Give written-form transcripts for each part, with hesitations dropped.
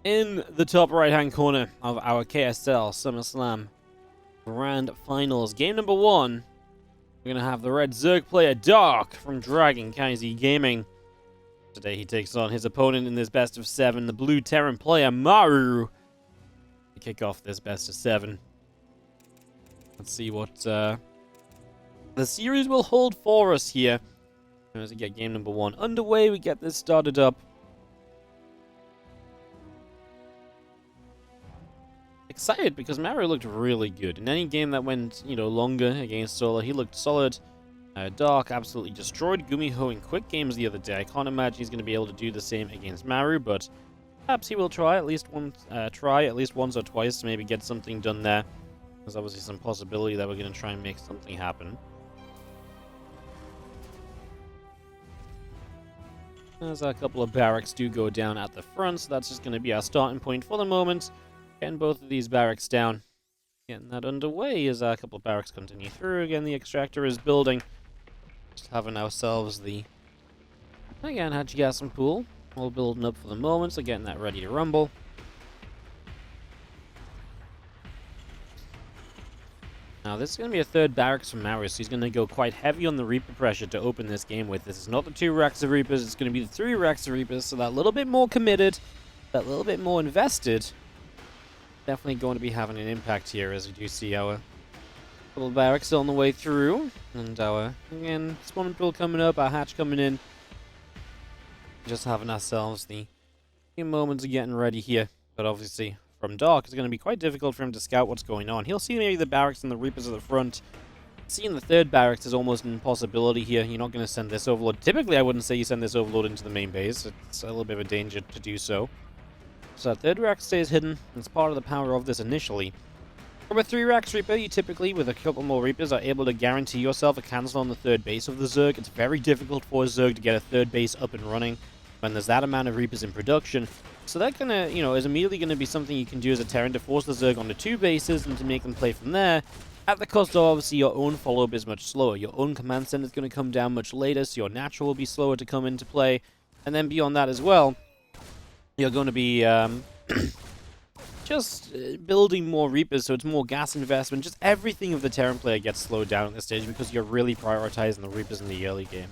In the top right-hand corner of our KSL Summer Slam Grand Finals, game number 1, we're going to have the red Zerg player Dark from Dragon KZ Gaming. Today he takes on his opponent in this best of 7, the blue Terran player Maru, to kick off this best of 7. Let's see what the series will hold for us here. As we get game number 1 underway, we get this started up. Excited because Maru looked really good. In any game that went, longer against Solo, he looked solid. Dark absolutely destroyed Gumiho in quick games the other day. I can't imagine he's going to be able to do the same against Maru, but perhaps he will try at least once or twice to maybe get something done there. There's obviously some possibility that we're going to try and make something happen. As a couple of barracks do go down at the front, so that's just going to be our starting point for the moment. Getting both of these barracks down. Getting that underway as a couple of barracks continue through. Again, the extractor is building. Just having ourselves the, again, hatch gas and pool. All building up for the moment, so getting that ready to rumble. Now, this is going to be a third barracks from Maru, so he's going to go quite heavy on the Reaper pressure to open this game with. This is not the 2 racks of Reapers, it's going to be the 3 racks of Reapers, so that little bit more committed, that little bit more invested. Definitely going to be having an impact here, as we do see our little barracks on the way through. And our, again, spawn pool coming up, our hatch coming in. Just having ourselves the few moments of getting ready here. But obviously, from Dark, it's going to be quite difficult for him to scout what's going on. He'll see maybe the barracks and the Reapers at the front. Seeing the third barracks is almost an impossibility here. You're not going to send this Overlord. Typically, I wouldn't say you send this Overlord into the main base. It's a little bit of a danger to do so. So that third rack stays hidden. It's part of the power of this initially. From a 3 racks Reaper, you typically, with a couple more Reapers, are able to guarantee yourself a cancel on the third base of the Zerg. It's very difficult for a Zerg to get a third base up and running when there's that amount of Reapers in production. So that kind of, is immediately going to be something you can do as a Terran to force the Zerg onto 2 bases and to make them play from there. At the cost of, obviously, your own follow-up is much slower. Your own command center is going to come down much later, so your natural will be slower to come into play. And then beyond that as well, you're going to be just building more Reapers, so it's more gas investment. Just everything of the Terran player gets slowed down at this stage because you're really prioritizing the Reapers in the early game.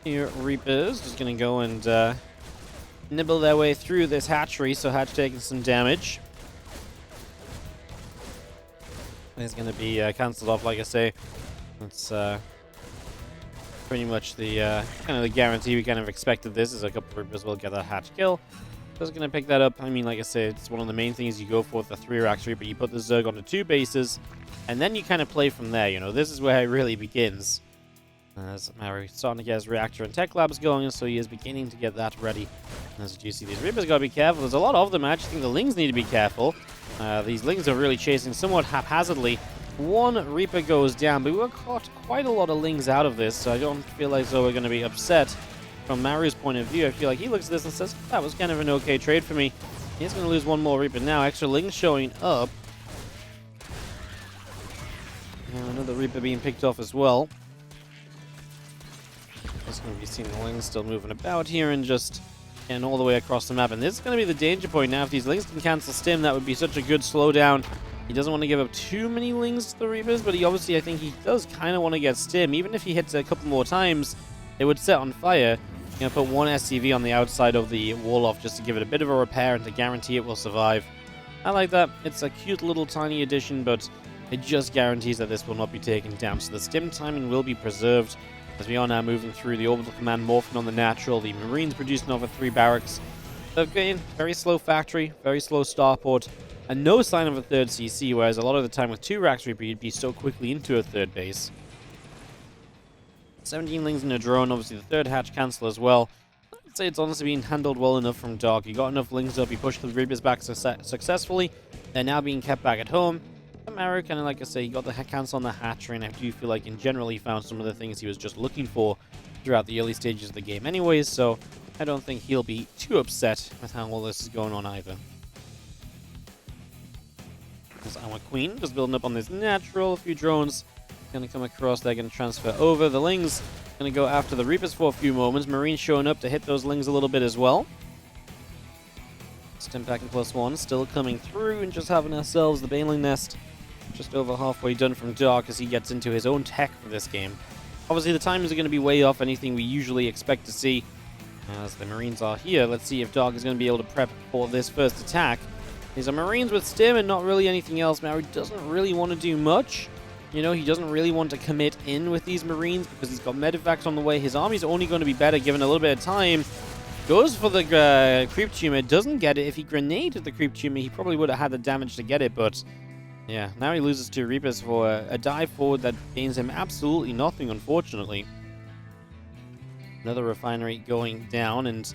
Here, Reapers just going to go and nibble their way through this hatchery, so hatch taking some damage. It's going to be cancelled off, like I say. It's pretty much the kind of the guarantee we kind of expected. This is a couple of Reapers will get that hatch kill. Just going to pick that up. I mean, like I said, it's one of the main things you go for with the 3 racks Reaper. You put the Zerg onto 2 bases, and then you kind of play from there. This is where it really begins. As Maru starting to get his reactor and tech labs going, so he is beginning to get that ready. As you see, these Reapers got to be careful. There's a lot of them. I actually think the Lings need to be careful. These Lings are really chasing somewhat haphazardly. 1 Reaper goes down, but we caught quite a lot of Lings out of this, so I don't feel as though we're going to be upset. From Maru's point of view, I feel like he looks at this and says, that was kind of an okay trade for me. He's going to lose 1 more Reaper now. Extra Lings showing up. And another Reaper being picked off as well. Just going to be seeing the Lings still moving about here and just getting all the way across the map. And this is going to be the danger point now. If these Lings can cancel Stim, that would be such a good slowdown. He doesn't want to give up too many Lings to the Reapers, but he obviously, I think he does kind of want to get Stim. Even if he hits it a couple more times, it would set on fire. You're going to put 1 SCV on the outside of the wall off just to give it a bit of a repair and to guarantee it will survive. I like that. It's a cute little tiny addition, but it just guarantees that this will not be taken down. So the Stim timing will be preserved. As we are now moving through the orbital command, morphing on the natural, the Marines producing over 3 barracks. So again, very slow factory, very slow starport, and no sign of a third CC, whereas a lot of the time with 2 racks Reaper, you'd be so quickly into a third base. 17 Lings in a drone, obviously the third hatch cancel as well. I'd say it's honestly being handled well enough from Dark. You got enough Lings up, you pushed the Reapers back successfully. They're now being kept back at home. Maru, kind of like I say, he got the cancel on the hatchery, and I do feel like in general he found some of the things he was just looking for throughout the early stages of the game anyways, so I don't think he'll be too upset with how all this is going on either. As our Queen just building up on this natural, a few drones Going to come across, they're going to transfer over. The Lings going to go after the Reapers for a few moments. Marines showing up to hit those Lings a little bit as well. Stim pack and +1 still coming through, and just having ourselves the Baneling Nest just over halfway done from Dark as he gets into his own tech for this game. Obviously, the timings are going to be way off anything we usually expect to see as the Marines are here. Let's see if Dark is going to be able to prep for this first attack. These are Marines with Stim and not really anything else. Maru doesn't really want to do much. You know, he doesn't really want to commit in with these Marines because he's got Medivacs on the way. His army's only going to be better given a little bit of time. Goes for the Creep Tumor, doesn't get it. If he grenaded the Creep Tumor, he probably would have had the damage to get it, but yeah, now he loses 2 Reapers for a dive forward that gains him absolutely nothing, unfortunately. Another refinery going down, and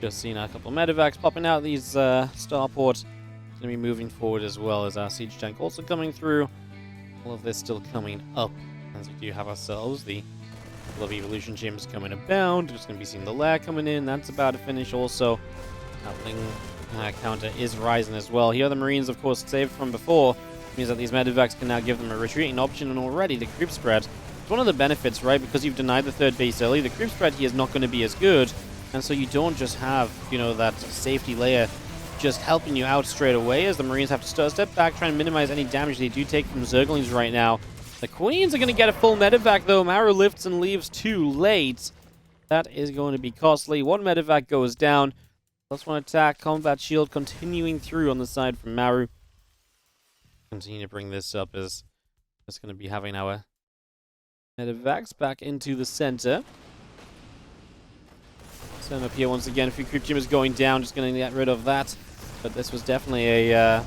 just seeing a couple of Medivacs popping out these starports. Going to be moving forward as well as our siege tank also coming through. All of this still coming up as we do have ourselves the couple of evolution chambers coming abound. Just going to be seeing the lair coming in. That's about to finish also. That counter is rising as well. Here are the Marines, of course, saved from before. Means that these Medivacs can now give them a retreating option, and already the creep spread. It's one of the benefits, right? Because you've denied the 3rd base early, the creep spread here is not going to be as good, and so you don't just have, you know, that safety layer just helping you out straight away, as the Marines have to step back, try and minimize any damage they do take from Zerglings right now. The Queens are going to get a full Medivac, though. Maru lifts and leaves too late. That is going to be costly. 1 Medivac goes down. +1 attack, combat shield continuing through on the side from Maru. Continue to bring this up as it's going to be having our Medivacs back into the center. Send up here once again. A few creep tumors going down, just going to get rid of that. But this was definitely a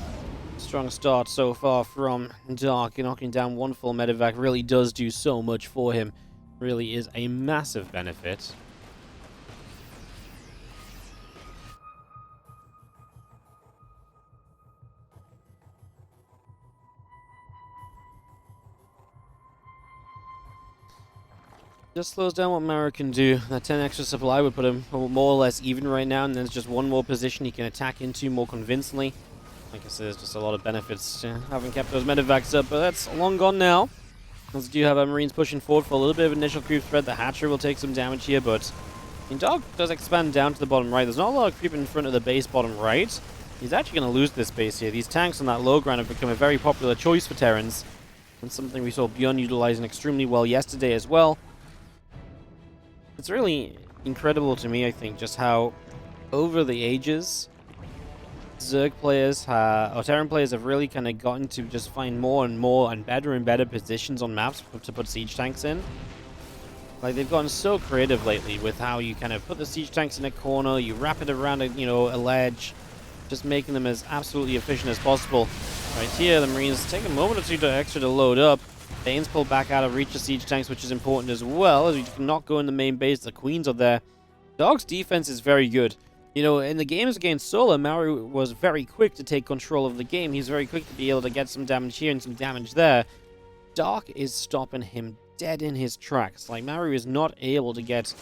strong start so far from Dark. Knocking down 1 full Medivac really does do so much for him. Really is a massive benefit. Just slows down what Maru can do. That 10 extra supply would put him more or less even right now, and there's just 1 more position he can attack into more convincingly. Like I said, there's just a lot of benefits to having kept those Medivacs up, but that's long gone now. As we do have our Marines pushing forward for a little bit of initial creep spread. The Hatcher will take some damage here, but Dark does expand down to the bottom right. There's not a lot of creep in front of the base bottom right. He's actually going to lose this base here. These tanks on that low ground have become a very popular choice for Terrans, and something we saw Beyond utilizing extremely well yesterday as well. It's really incredible to me, I think, just how over the ages Zerg players, or Terran players, have really kind of gotten to just find more and more and better positions on maps to put siege tanks in. Like, they've gotten so creative lately with how you kind of put the siege tanks in a corner, you wrap it around a ledge, just making them as absolutely efficient as possible. Right here, the Marines take a moment or two extra to load up. Bane's pulled back out of reach of siege tanks, which is important as well, as you cannot go in the main base. The Queens are there. Dark's defense is very good. You know, in the games against Solar, Maru was very quick to take control of the game. He's very quick to be able to get some damage here and some damage there. Dark is stopping him dead in his tracks. Like, Maru is not able to get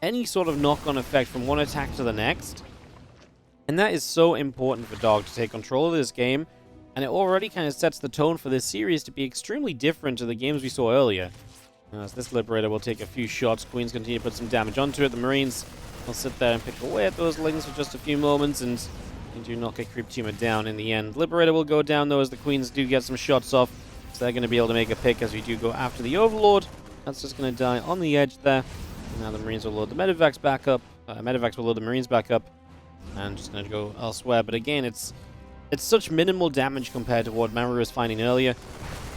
any sort of knock-on effect from one attack to the next. And that is so important for Dark to take control of this game. And it already kind of sets the tone for this series to be extremely different to the games we saw earlier. As this Liberator will take a few shots, Queens continue to put some damage onto it. The Marines will sit there and pick away at those Lings for just a few moments, and they do knock a Creep Tumor down in the end. Liberator will go down, though, as the Queens do get some shots off. So they're going to be able to make a pick as we do go after the Overlord. That's just going to die on the edge there. And now the Marines will load the Medivacs back up. Medivacs will load the Marines back up. And just going to go elsewhere. But again, it's such minimal damage compared to what Maru was finding earlier.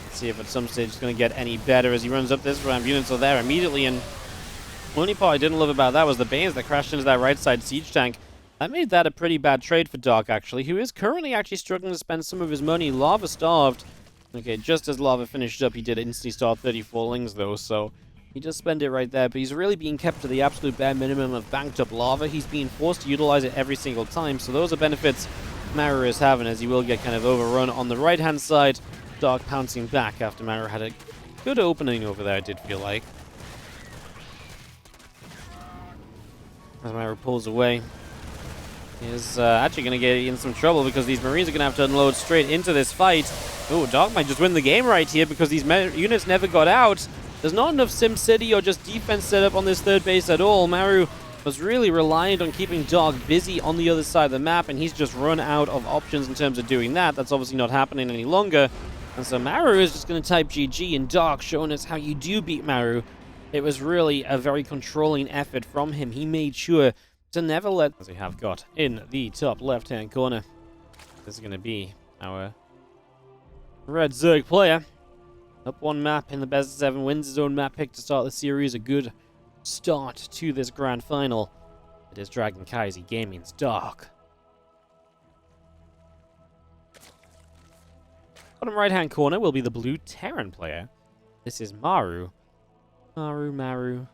Let's see if at some stage it's going to get any better as he runs up this ramp. Units are there immediately, and the only part I didn't love about that was the Banes that crashed into that right side siege tank. That made that a pretty bad trade for Dark, actually, who is currently actually struggling to spend some of his money. Lava starved. Okay, just as Lava finished up, he did instantly start 34 Lings, though, so he does spend it right there, but he's really being kept to the absolute bare minimum of banked up Lava. He's being forced to utilize it every single time, so those are benefits Maru is having, as he will get kind of overrun on the right-hand side. Dark pouncing back after Maru had a good opening over there, I did feel like. As Maru pulls away, he is actually going to get in some trouble because these Marines are going to have to unload straight into this fight. Oh, Dark might just win the game right here because these units never got out. There's not enough SimCity or just defense set up on this third base at all. Maru was really reliant on keeping Dark busy on the other side of the map, and he's just run out of options in terms of doing that. That's obviously not happening any longer. And so Maru is just going to type GG, and Dark showing us how you do beat Maru. It was really a very controlling effort from him. He made sure to never let... As we have got in the top left-hand corner, this is going to be our Red Zerg player. Up one map in the best of 7, wins his own map pick to start the series. A good start to this grand final. It is Dragon Kaiser Gaming's Dark. Bottom right-hand corner will be the blue Terran player. This is Maru. Maru.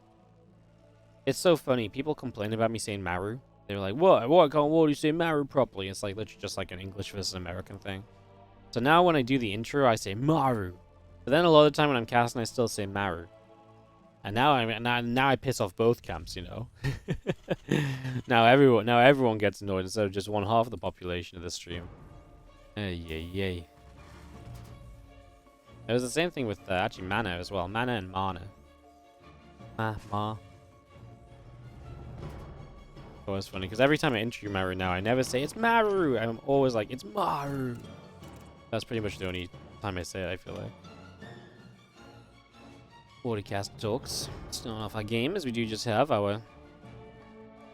It's so funny. People complain about me saying Maru. They're like, what can't Wardy say Maru properly? It's like literally just like an English versus American thing. So now when I do the intro, I say Maru. But then a lot of the time when I'm casting, I still say Maru. And now I piss off both camps, you know. now everyone gets annoyed instead of just one half of the population of the stream. Yay. It was the same thing with actually Mana as well. Mana and Mana. Ma. Always funny because every time I intro Maru now, I never say it's Maru. I'm always like it's Maru. That's pretty much the only time I say it, I feel like. Broadcast talks. Starting off our game as we do just have our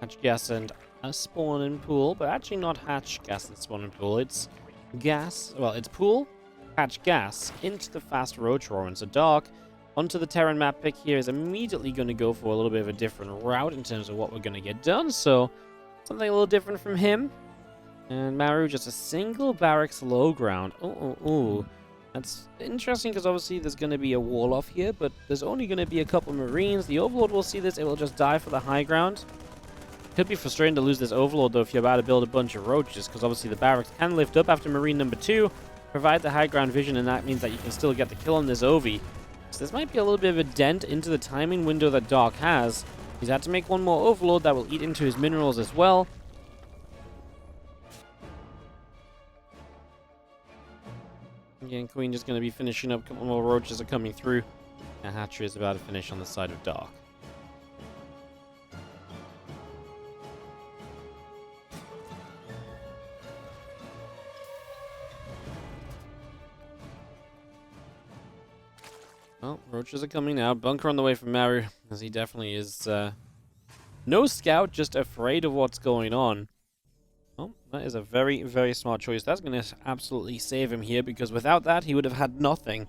hatch gas and a spawn and pool, but actually not hatch gas and spawn and pool. It's gas. Well, it's pool, hatch gas into the fast road drawer. And so Dark onto the Terran map pick here is immediately going to go for a little bit of a different route in terms of what we're going to get done. So something a little different from him. And Maru just a single barracks low ground. Oh. That's interesting because obviously there's going to be a wall off here, but there's only going to be a couple Marines. The Overlord will see this. It will just die for the high ground. Could be frustrating to lose this Overlord, though, if you're about to build a bunch of roaches, because obviously the barracks can lift up after Marine number 2, provide the high ground vision, and that means that you can still get the kill on this Ovi. So this might be a little bit of a dent into the timing window that Dark has. He's had to make one more Overlord that will eat into his minerals as well. Again, Queen just going to be finishing up. A couple more roaches are coming through. And Hatchery is about to finish on the side of Dark. Well, roaches are coming now. Bunker on the way from Maru, as he definitely is no scout, just afraid of what's going on. Oh, that is a very, very smart choice. That's going to absolutely save him here, because without that, he would have had nothing.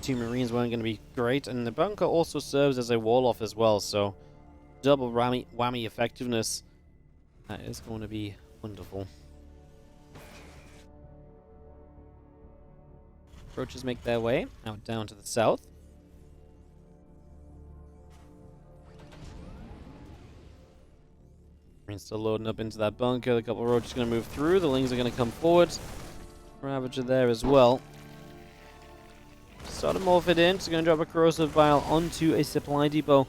2 Marines weren't going to be great, and the bunker also serves as a wall-off as well, so double whammy effectiveness. That is going to be wonderful. Roaches make their way out down to the south. Marines still loading up into that bunker. A couple of roaches going to move through. The Lings are going to come forward. Ravager there as well. Start to morph it in. It's going to drop a corrosive vial onto a supply depot.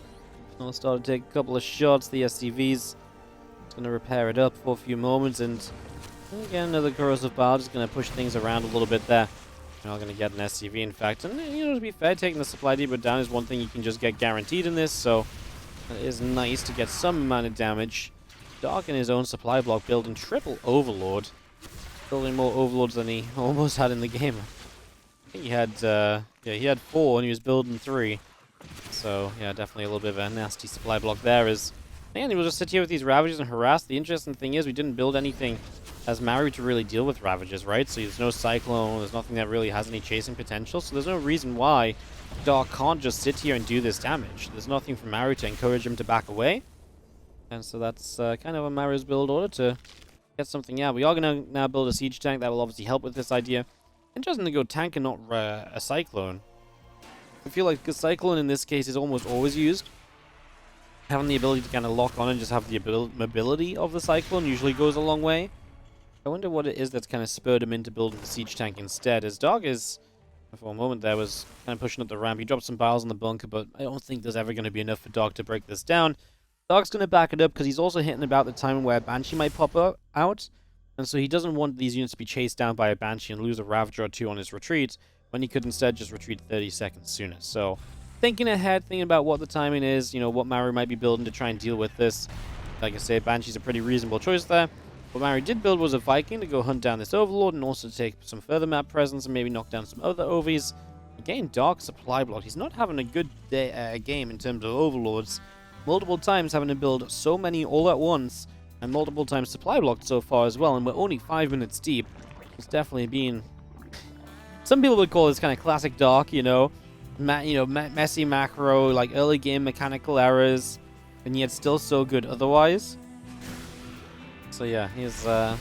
I'll start to take a couple of shots. The SCVs. It's going to repair it up for a few moments, and again another corrosive vial. Just going to push things around a little bit there. You're not going to get an SCV, in fact. And, you know, to be fair, taking the supply depot down is one thing you can just get guaranteed in this, so it is nice to get some amount of damage. Dark in his own supply block, building triple Overlord. Building more Overlords than he almost had in the game. I think he had, he had 4 and he was building 3. So, yeah, definitely a little bit of a nasty supply block there. And he will just sit here with these Ravagers and harass. The interesting thing is we didn't build anything as Maru to really deal with Ravagers, right? So there's no Cyclone, there's nothing that really has any chasing potential. So there's no reason why Dark can't just sit here and do this damage. There's nothing from Maru to encourage him to back away. And so that's kind of a Maru's build order to get something out. We are going to now build a siege tank that will obviously help with this idea. Interesting to go tank and not a Cyclone. I feel like the Cyclone in this case is almost always used. Having the ability to kind of lock on and just have the mobility of the Cyclone usually goes a long way. I wonder what it is that's kind of spurred him into building the siege tank instead. As Dark is, for a moment there, was kind of pushing up the ramp. He dropped some biles in the bunker, but I don't think there's ever going to be enough for Dark to break this down. Dark's going to back it up because he's also hitting about the time where Banshee might pop out. And so he doesn't want these units to be chased down by a Banshee and lose a Ravager or two on his retreat, when he could instead just retreat 30 seconds sooner. So, thinking ahead, thinking about what the timing is, you know, what Maru might be building to try and deal with this. Like I said, Banshee's a pretty reasonable choice there. What Maru did build was a Viking to go hunt down this Overlord and also take some further map presence and maybe knock down some other Ovies. Again, Dark supply block. He's not having a good game in terms of Overlords. Multiple times having to build so many all at once, and multiple times supply blocked so far as well, and we're only 5 minutes deep. It's definitely been... Some people would call this kind of classic Dark, you know, messy macro, like early game mechanical errors, and yet still so good otherwise. So yeah, he's having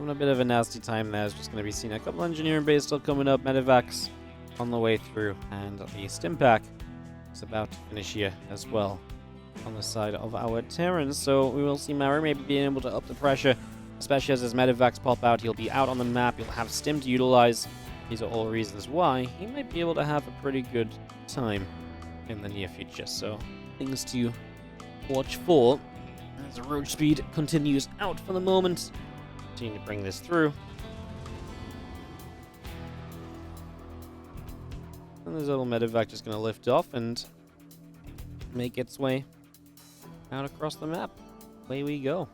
a bit of a nasty time there. It's just going to be seen. A couple engineering bays still coming up, medevacs on the way through, and the stim pack is about to finish here as well on the side of our Terrans. So we will see Maru maybe being able to up the pressure, especially as his medevacs pop out. He'll be out on the map, he'll have stim to utilize. These are all reasons why he might be able to have a pretty good time in the near future. So things to watch for as the road speed continues out for the moment. Continue to bring this through. And this little medevac just going to lift off and make its way out across the map. Away we go.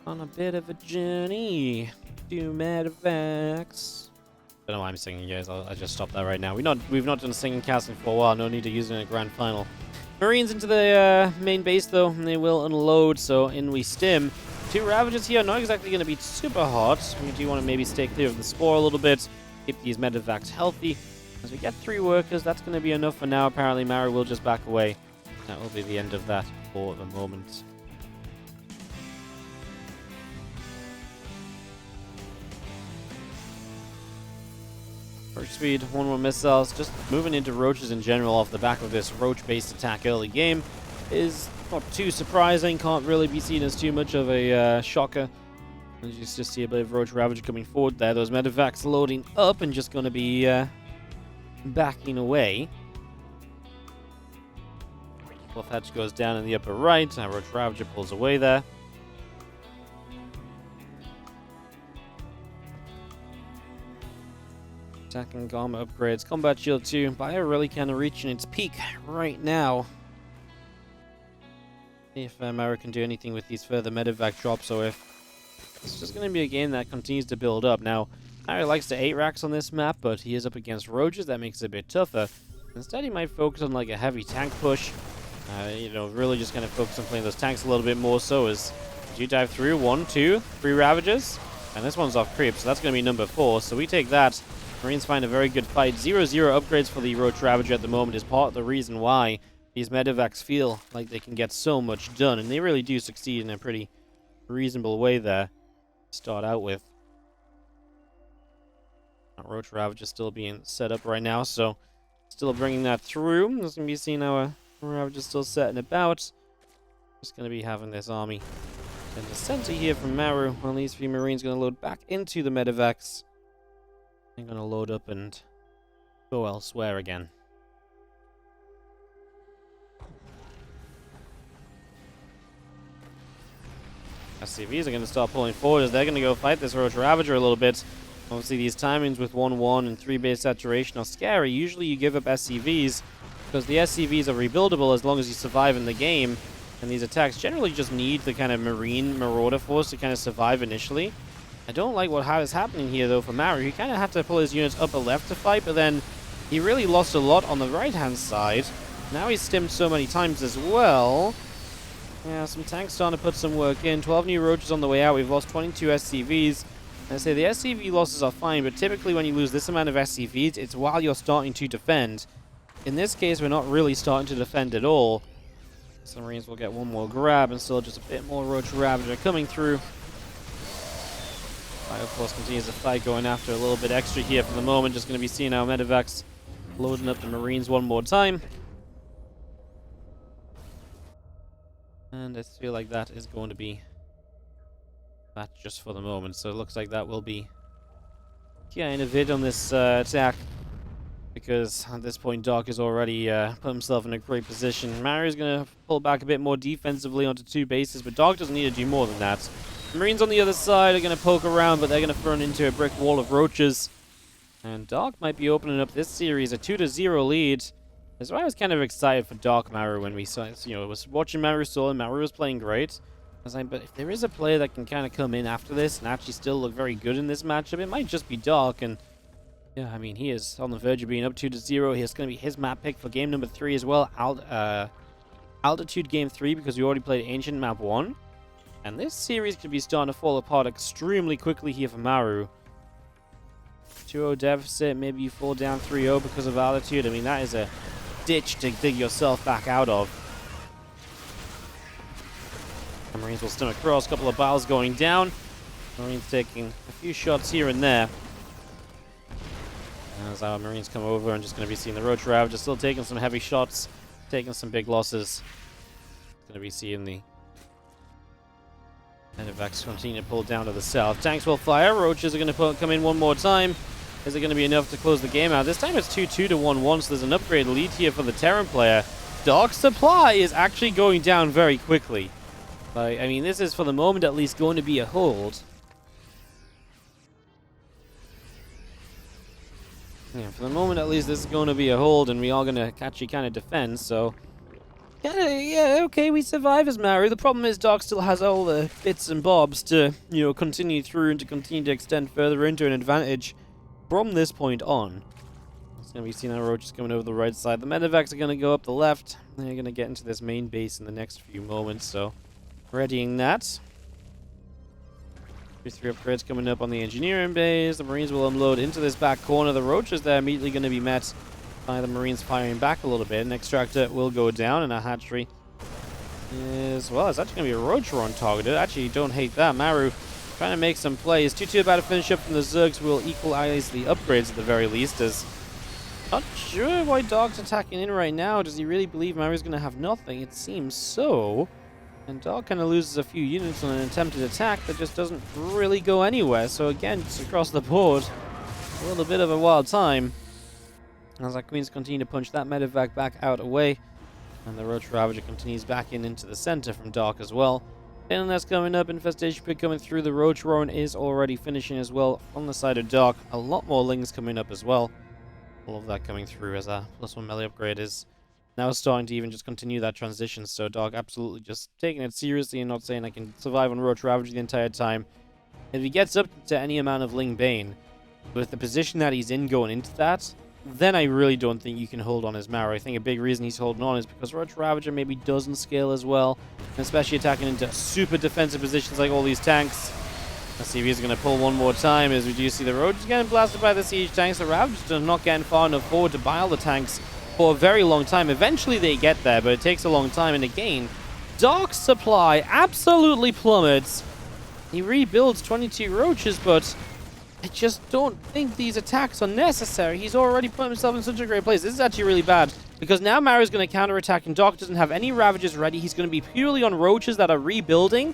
On a bit of a journey to medevacs. Don't know why I'm singing, guys. I'll just stop that right now. We've not done singing casting for a while. No need to use it in a grand final. Marines into the main base though, and they will unload. So in we stim. 2 Ravagers here, not exactly going to be super hot. We do want to maybe stay clear of the spore a little bit, keep these medevacs healthy. As we get 3 workers, that's going to be enough for now. Apparently, Maru will just back away. That will be the end of that for the moment. Roach speed, 1 more missiles. Just moving into roaches in general off the back of this roach-based attack early game is not too surprising. Can't really be seen as too much of a shocker. As you just see a bit of roach ravager coming forward there. Those medevacs loading up and just going to be backing away. Wolf hatch goes down in the upper right. Now roach ravager pulls away there. Attacking Garma upgrades. Combat shield 2. Bio really kind of reaching its peak right now. See if Maru can do anything with these further medevac drops, or if it's just going to be a game that continues to build up. Now, Maru likes to 8 racks on this map, but he is up against roaches. That makes it a bit tougher. Instead, he might focus on like a heavy tank push. You know, really just kind of focus on playing those tanks a little bit more so as you dive through. 1, 2, 3 Ravagers. And this one's off creep, so that's going to be number 4. So we take that. Marines find a very good fight. 0-0 upgrades for the Roach Ravager at the moment is part of the reason why these medevacs feel like they can get so much done. And they really do succeed in a pretty reasonable way there to start out with. Roach Ravager still being set up right now, so still bringing that through. There's going to be seeing our Ravager still setting about. Just going to be having this army in the center here from Maru. While these 3 Marines going to load back into the medevacs. They're going to load up and go elsewhere again. SCVs are going to start pulling forward as they're going to go fight this Roach Ravager a little bit. Obviously, these timings with 1-1 and 3 base saturation are scary. Usually, you give up SCVs because the SCVs are rebuildable as long as you survive in the game. And these attacks generally just need the kind of Marine Marauder force to kind of survive initially. I don't like what is happening here, though, for Maru. He kind of had to pull his units up a left to fight, but then he really lost a lot on the right-hand side. Now he's stimmed so many times as well. Yeah, some tanks starting to put some work in. 12 new roaches on the way out. We've lost 22 SCVs. I say the SCV losses are fine, but typically when you lose this amount of SCVs, it's while you're starting to defend. In this case, we're not really starting to defend at all. Some Marines will get 1 more grab, and still just a bit more Roach Ravager coming through. Bio Force continues the fight, going after a little bit extra here for the moment. Just going to be seeing our medevacs loading up the Marines 1 more time. And I feel like that is going to be that just for the moment. So it looks like that will be end of it on this attack. because at this point Dark has already put himself in a great position. Maru's going to pull back a bit more defensively onto 2 bases, but Dark doesn't need to do more than that. Marines on the other side are going to poke around, but they're going to run into a brick wall of roaches. And Dark might be opening up this series a 2-0 lead. That's why I was kind of excited for Dark Maru when we saw, was watching Maru solo, and Maru was playing great. I was like, but if there is a player that can kind of come in after this and actually still look very good in this matchup, it might just be Dark. And yeah, I mean, he is on the verge of being up 2-0. He's going to be his map pick for game number 3 as well. Altitude game 3, because we already played Ancient map 1. And this series could be starting to fall apart extremely quickly here for Maru. 2-0 deficit, maybe you fall down 3-0 because of altitude. I mean, that is a ditch to dig yourself back out of. The Marines will stem across, a couple of battles going down. Marines taking a few shots here and there. As our Marines come over, and just going to be seeing the Roach Ravager still taking some heavy shots, taking some big losses. Going to be seeing the Medivacs continue to pull down to the south. Tanks will fire. Roaches are going to come in one more time. Is it going to be enough to close the game out? This time it's 2-2 to 1-1, so there's an upgrade lead here for the Terran player. Dark supply is actually going down very quickly. I mean, this is for the moment at least going to be a hold. Yeah, for the moment at least this is going to be a hold, and we are going to actually kind of defend, so... yeah, okay, we survive as Maru. The problem is Dark still has all the bits and bobs to, continue through and to continue to extend further into an advantage from this point on. It's going to be seeing our roaches coming over the right side. The Medivacs are going to go up the left. They're going to get into this main base in the next few moments, so readying that. 3 upgrades coming up on the engineering base. The Marines will unload into this back corner. The roaches there immediately going to be met by the Marines firing back a little bit. An extractor will go down, and a hatchery is, well, it's actually going to be a roach on targeted. Actually, don't hate that. Maru trying to make some plays. 2-2 about to finish up from the Zergs will equalize the upgrades at the very least. As not sure why Dark's attacking in right now. Does he really believe Maru's going to have nothing? It seems so. And Dark kind of loses a few units on an attempted attack that just doesn't really go anywhere. So again, just across the board, a little bit of a wild time. As our Queens continue to punch that Medivac back out away. And the Roach Ravager continues back into the center from Dark as well. And that's coming up. Infestation Pit coming through. The Roach Roan is already finishing as well on the side of Dark. A lot more Lings coming up as well. All of that coming through as our +1 melee upgrade is now starting to even just continue that transition. So Dark absolutely just taking it seriously and not saying I can survive on Roach Ravager the entire time. If he gets up to any amount of Ling Bane, with the position that he's in going into that, then I really don't think you can hold on as Maru. I think a big reason he's holding on is because Roach Ravager maybe doesn't scale as well, and especially attacking into super defensive positions like all these tanks. Let's see if he's going to pull one more time, as we do see the Roach getting blasted by the siege tanks. The Ravagers are not getting far enough forward to buy all the tanks for a very long time. Eventually they get there, but it takes a long time, and again, Dark's supply absolutely plummets. He rebuilds 22 Roaches, but I just don't think these attacks are necessary. He's already put himself in such a great place. This is actually really bad, because now Maru's going to counterattack, and Dark doesn't have any Ravagers ready. He's going to be purely on Roaches that are rebuilding.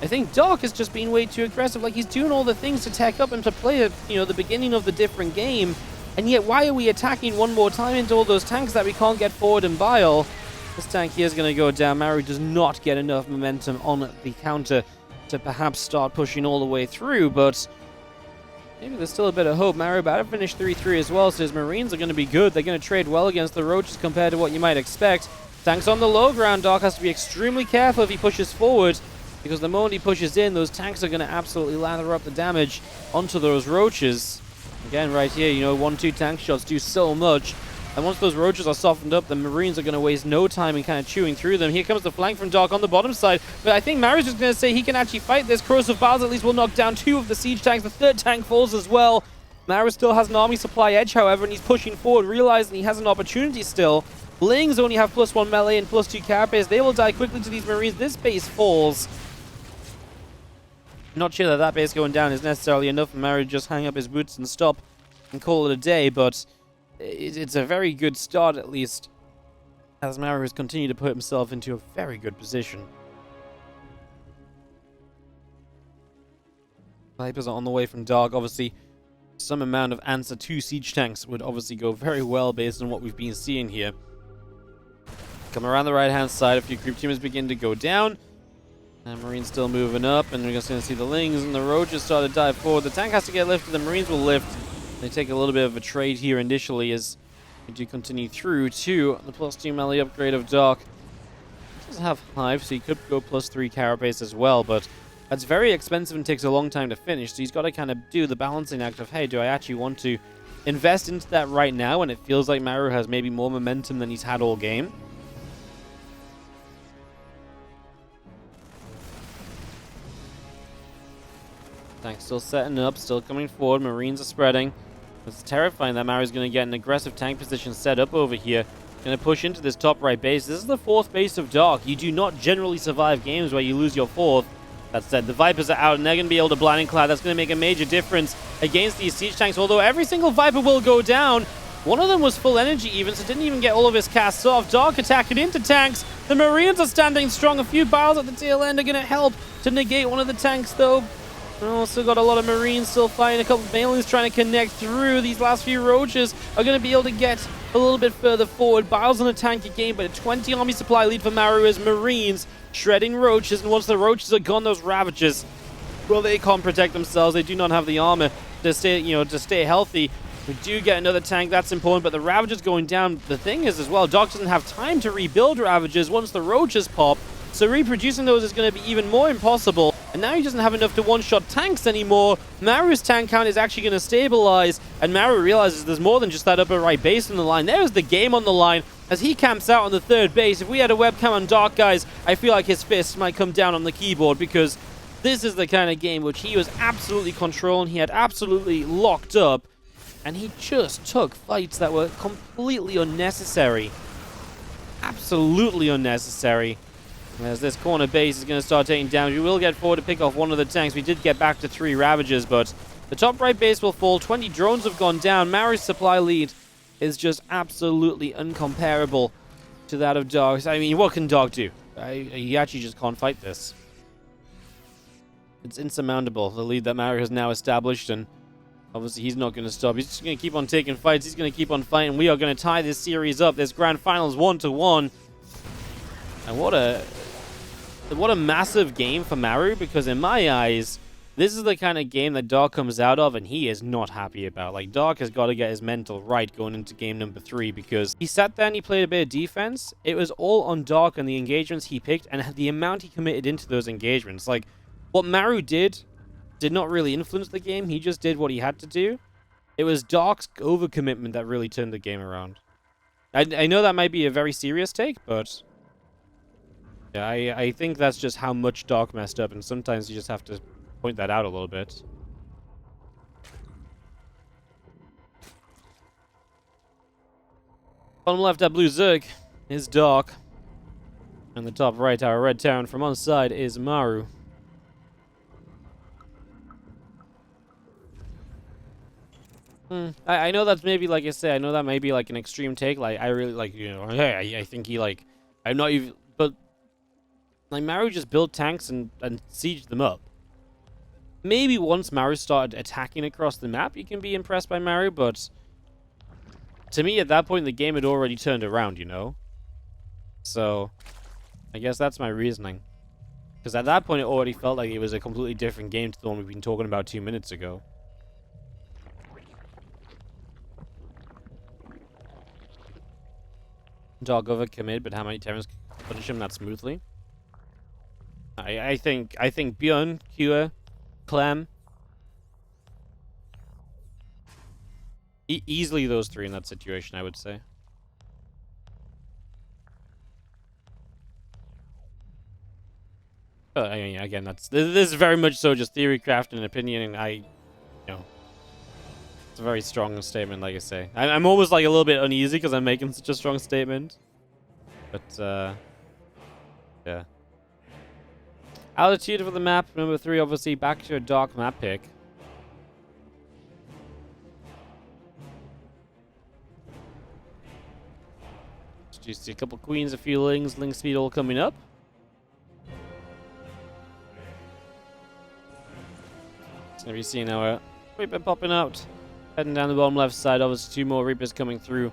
I think Dark is just being way too aggressive. Like, he's doing all the things to tech up and to play at, the beginning of the different game. And yet, why are we attacking one more time into all those tanks that we can't get forward and bile? This tank here is going to go down. Maru does not get enough momentum on the counter to perhaps start pushing all the way through, but maybe there's still a bit of hope. Maru about to finish 3-3 as well, so his Marines are going to be good. They're going to trade well against the Roaches compared to what you might expect. Tanks on the low ground. Dark has to be extremely careful if he pushes forward, because the moment he pushes in, those tanks are going to absolutely lather up the damage onto those Roaches. Again, right here, 1-2 tank shots do so much. And once those Roaches are softened up, the Marines are going to waste no time in kind of chewing through them. Here comes the flank from Dark on the bottom side. But I think Maru's just going to say he can actually fight this. Corrosive Battles at least will knock down 2 of the siege tanks. The 3rd tank falls as well. Maru still has an army supply edge, however, and he's pushing forward, realizing he has an opportunity still. Lings only have +1 melee and +2 carapace. They will die quickly to these Marines. This base falls. Not sure that base going down is necessarily enough for Maru to just hang up his boots and stop and call it a day, but it's a very good start, at least, as Maru has continued to put himself into a very good position. Vipers are on the way from Dark. Obviously, some amount of answer to siege tanks would obviously go very well based on what we've been seeing here. Come around the right-hand side, a few creep teamers begin to go down. And Marines still moving up, and we're just going to see the Lings and the Roaches start to dive forward. The tank has to get lifted, the Marines will lift. They take a little bit of a trade here initially as we do continue through to the +2 melee upgrade of Dark. He doesn't have Hive, so he could go +3 carapace as well, but that's very expensive and takes a long time to finish, so he's got to kind of do the balancing act of, hey, do I actually want to invest into that right now when it feels like Maru has maybe more momentum than he's had all game? Tank's still setting up, still coming forward. Marines are spreading. It's terrifying that Maru's going to get an aggressive tank position set up over here. Going to push into this top right base. This is the 4th base of Dark. You do not generally survive games where you lose your 4th. That said, the Vipers are out, and they're going to be able to blinding cloud. That's going to make a major difference against these siege tanks, although every single Viper will go down. One of them was full energy even, so didn't even get all of his casts off. Dark attacking into tanks. The Marines are standing strong. A few barrels at the tail end are going to help to negate one of the tanks, though. Also got a lot of Marines still fighting. A couple of Balins trying to connect through. These last few Roaches are going to be able to get a little bit further forward. Biles on the tank again, but a 20 army supply lead for Maru as Marines shredding Roaches. And once the Roaches are gone, those Ravagers, well, they can't protect themselves. They do not have the armor to stay healthy. We do get another tank. That's important, but the Ravagers going down. The thing is as well, Dark doesn't have time to rebuild Ravagers once the Roaches pop. So reproducing those is going to be even more impossible. And now he doesn't have enough to one-shot tanks anymore. Maru's tank count is actually going to stabilize. And Maru realizes there's more than just that upper right base on the line. There's the game on the line as he camps out on the 3rd base. If we had a webcam on Dark, guys, I feel like his fist might come down on the keyboard, because this is the kind of game which he was absolutely controlling. He had absolutely locked up. And he just took fights that were completely unnecessary. Absolutely unnecessary. As this corner base is going to start taking damage, we will get forward to pick off one of the tanks. We did get back to 3 Ravagers, but the top right base will fall. 20 drones have gone down. Maru's supply lead is just absolutely uncomparable to that of Dark. I mean, what can Dark do? He actually just can't fight this. It's insurmountable, the lead that Maru has now established, and obviously he's not going to stop. He's just going to keep on taking fights. He's going to keep on fighting. We are going to tie this series up. This grand finals 1-1. And what a massive game for Maru, because in my eyes, this is the kind of game that Dark comes out of and he is not happy about. Like, Dark has got to get his mental right going into game number 3, because he sat there and he played a bit of defense. It was all on Dark and the engagements he picked and the amount he committed into those engagements. Like, what Maru did not really influence the game. He just did what he had to do. It was Dark's overcommitment that really turned the game around. I know that might be a very serious take, but yeah, I think that's just how much Dark messed up, and sometimes you just have to point that out a little bit. Bottom left, that blue Zerg is Dark. And the top right, our red Terran from on side is Maru. I know that's maybe, like I say, I know that may be like an extreme take. Like, I really, like, you know, hey, I think he, like, I'm not even, but like, Maru just built tanks and sieged them up. Maybe once Maru started attacking across the map, you can be impressed by Maru, but to me, at that point, the game had already turned around, you know? So, I guess that's my reasoning. Because at that point, it already felt like it was a completely different game to the one we've been talking about 2 minutes ago. Dark overcommit, but how many Terrans punish him that smoothly? I think Bjorn, Kua, Clem, easily those 3 in that situation, I would say. But I mean, again, this is very much so just theory, craft, and opinion, and you know, it's a very strong statement, like I say. I'm almost like a little bit uneasy because I'm making such a strong statement. But, yeah. Altitude for the map, number 3, obviously back to a Dark map pick. Just see a couple queens, a few lings, ling speed all coming up. It's gonna be seeing our Reaper popping out. Heading down the bottom left side, obviously 2 more Reapers coming through.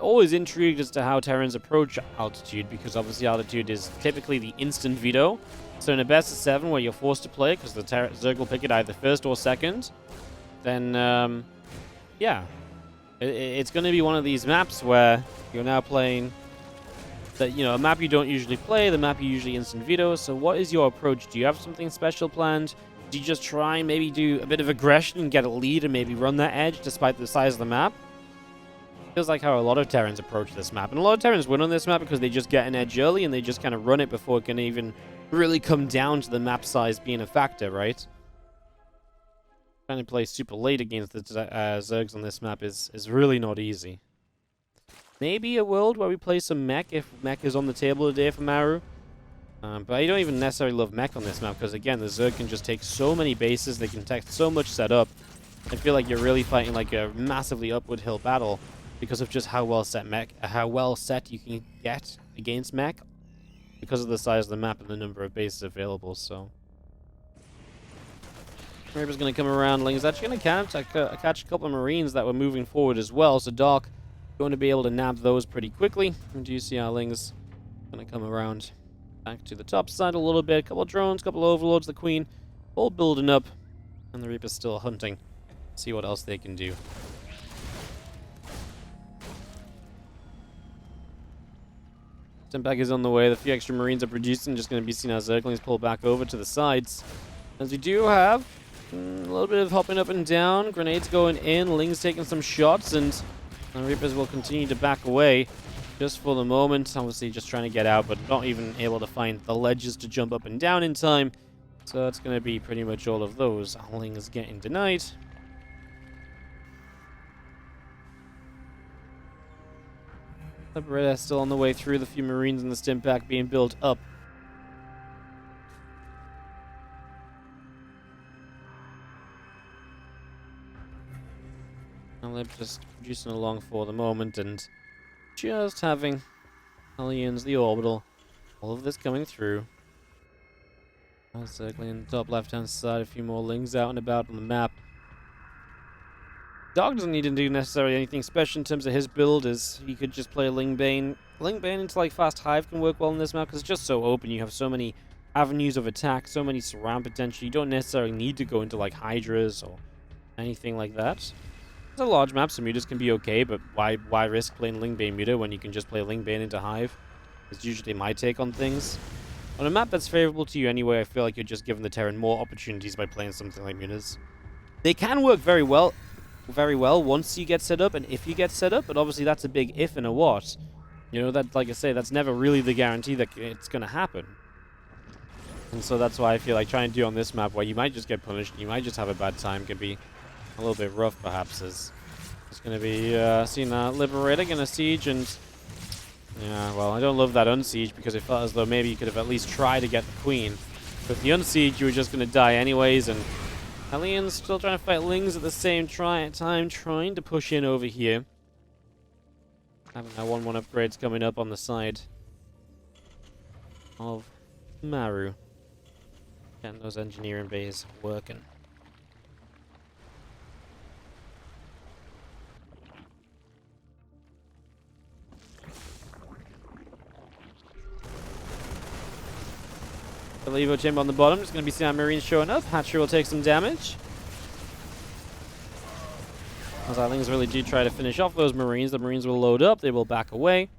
Always intrigued as to how Terrans approach altitude, because obviously altitude is typically the instant veto. So in a best of 7 where you're forced to play, because the Zerg will pick it either first or second, then, yeah. It's going to be one of these maps where you're now playing that, you know, a map you don't usually play, the map you usually instant veto. So what is your approach? Do you have something special planned? Do you just try and maybe do a bit of aggression and get a lead and maybe run that edge despite the size of the map? Feels like how a lot of Terrans approach this map. And a lot of Terrans win on this map because they just get an edge early and they just kind of run it before it can even really come down to the map size being a factor, right? Trying to play super late against the Zergs on this map is really not easy. Maybe a world where we play some mech if mech is on the table today for Maru. But I don't even necessarily love mech on this map because, again, the Zerg can just take so many bases. They can take so much setup. I feel like you're really fighting like a massively upward hill battle because of just how well set you can get against mech because of the size of the map and the number of bases available. So Reaper's going to come around. Ling is actually going to catch a couple of Marines that were moving forward as well. So Dark going to be able to nab those pretty quickly. And do you see how Ling's going to come around back to the top side a little bit? A couple of drones, a couple of overlords, the Queen, all building up. And the Reaper's still hunting. See what else they can do. Stimpeg is on the way. The few extra Marines are producing. Just going to be seen as Zerglings pull back over to the sides. As we do have a little bit of hopping up and down. Grenades going in. Ling's taking some shots. And the Reapers will continue to back away just for the moment. Obviously just trying to get out, but not even able to find the ledges to jump up and down in time. So that's going to be pretty much all of those. Ling is getting denied. The Beretta still on the way through. The few Marines in the Stimpack being built up. And they're just producing along for the moment and just having Hellions, the Orbital, all of this coming through. Circling in the top left-hand side, a few more Lings out and about on the map. Dark doesn't need to do necessarily anything special in terms of his build, as he could just play Ling Bane. Ling Bane into like Fast Hive can work well in this map because it's just so open. You have so many avenues of attack, so many surround potential. You don't necessarily need to go into like Hydras or anything like that. It's a large map, so mutas can be okay, but why risk playing Ling Bane muta when you can just play Ling Bane into Hive? It's usually my take on things. On a map that's favorable to you anyway, I feel like you're just giving the Terran more opportunities by playing something like mutas. They can work very well once you get set up and if you get set up, but obviously that's a big if and a what. You know, that, like I say, that's never really the guarantee that it's going to happen. And so that's why I feel like trying to do on this map where you might just get punished, you might just have a bad time, can be a little bit rough perhaps. As it's going to be seeing Liberator going to siege, and yeah, well, I don't love that unsiege because it felt as though maybe you could have at least tried to get the Queen. But the unsiege, you were just going to die anyways, and Hellions still trying to fight Lings at the same time, trying to push in over here. Having our 1-1 upgrades coming up on the side of Maru. Getting those engineering bays working. The Levo chamber on the bottom. Just going to be seeing our Marines showing up. Hatchery will take some damage. As our Lings really do try to finish off those Marines, the Marines will load up. They will back away.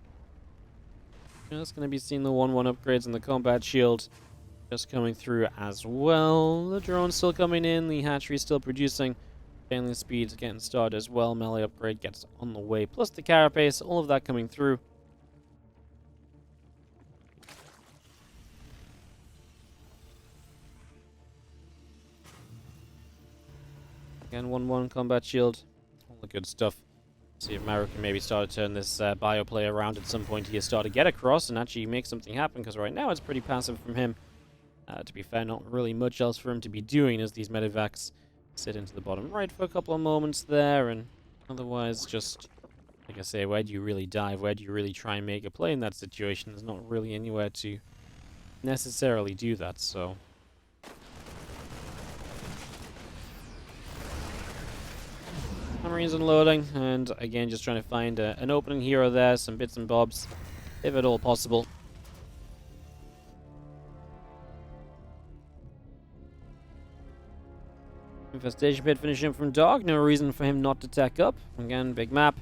Just going to be seeing the 1-1 upgrades and the combat shield just coming through as well. The drone's still coming in. The hatchery still producing. Scaling speeds getting started as well. Melee upgrade gets on the way. Plus the carapace. All of that coming through. Again, 1-1 combat shield. All the good stuff. See if Maru can maybe start to turn this bio play around at some point here, start to get across and actually make something happen, because right now it's pretty passive from him. To be fair, not really much else for him to be doing as these medevacs sit into the bottom right for a couple of moments there, and otherwise just, like I say, where do you really dive? Where do you really try and make a play in that situation? There's not really anywhere to necessarily do that, so... Marine's unloading, and again, just trying to find an opening here or there, some bits and bobs, if at all possible. Infestation pit finishing from Dark. No reason for him not to tech up. Again, big map.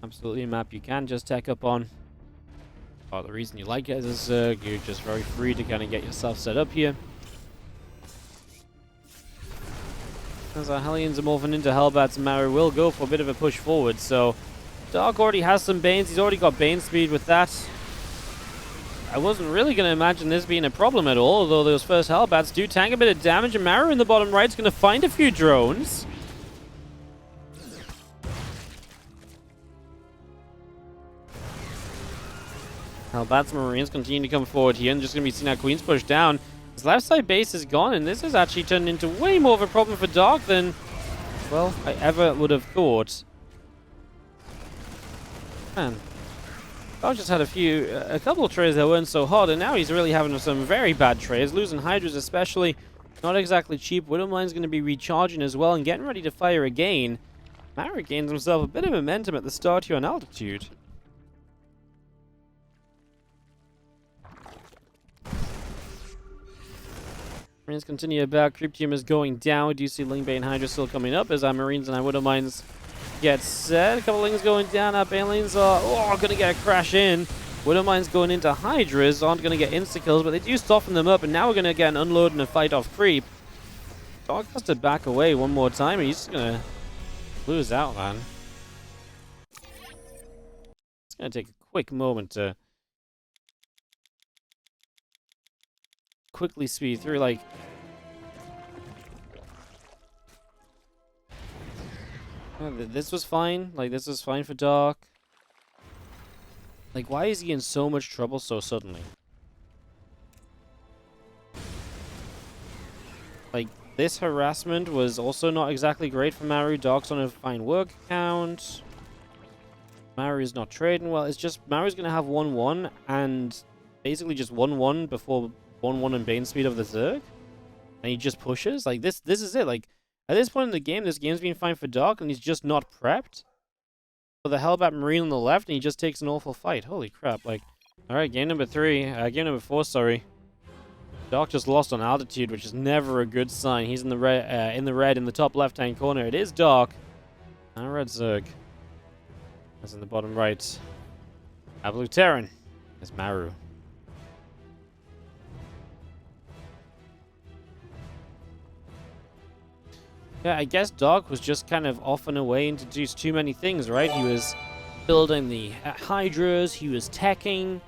Absolutely a map you can just tech up on. Oh, the reason you like it is you're just very free to kind of get yourself set up here. As our Hellions are morphing into Hellbats, Maru will go for a bit of a push forward. So Dark already has some Banes. He's already got Bane speed with that. I wasn't really going to imagine this being a problem at all, although those first Hellbats do tank a bit of damage, and Maru in the bottom right is going to find a few drones. Hellbats and Marines continue to come forward here, and just going to be seeing our Queens push down. His left side base is gone, and this has actually turned into way more of a problem for Dark than, well, I ever would have thought. Man. Dark just had a couple of trades that weren't so hot, and now he's really having some very bad trades, losing Hydras especially. Not exactly cheap. Widowmine's going to be recharging as well and getting ready to fire again. Maru gains himself a bit of momentum at the start here on altitude. Marines continue back. Creep team is going down. We do see Lingbane Hydra still coming up as our Marines and our Widowmines get set. A couple things going down. Our Banelings are going to get a crash in. Widowmine's going into Hydras. Aren't going to get insta-kills, but they do soften them up. And now we're going to get an unload and a fight off Creep. Dark has to back away one more time. And he's just going to lose out, man. It's going to take a quick moment to quickly speed through, like, this was fine. Like, this was fine for Dark. Like, why is he in so much trouble so suddenly? Like, this harassment was also not exactly great for Maru. Dark's on a fine work count. Maru's not trading well. It's just Maru's going to have 1-1 and basically just 1-1 before 1-1 and Bane speed of the Zerg. And he just pushes. Like, this is it. Like, at this point in the game, this game's been fine for Dark, and he's just not prepped for the Hellbat Marine on the left, and he just takes an awful fight. Holy crap. Like, alright, game number 4, sorry. Dark just lost on altitude, which is never a good sign. He's in the red in the top left-hand corner. It is Dark. And a red Zerg. That's in the bottom right. Our blue Terran is Maru. Yeah, I guess Dark was just kind of off and away into just too many things, right? He was building the Hydras, he was teching,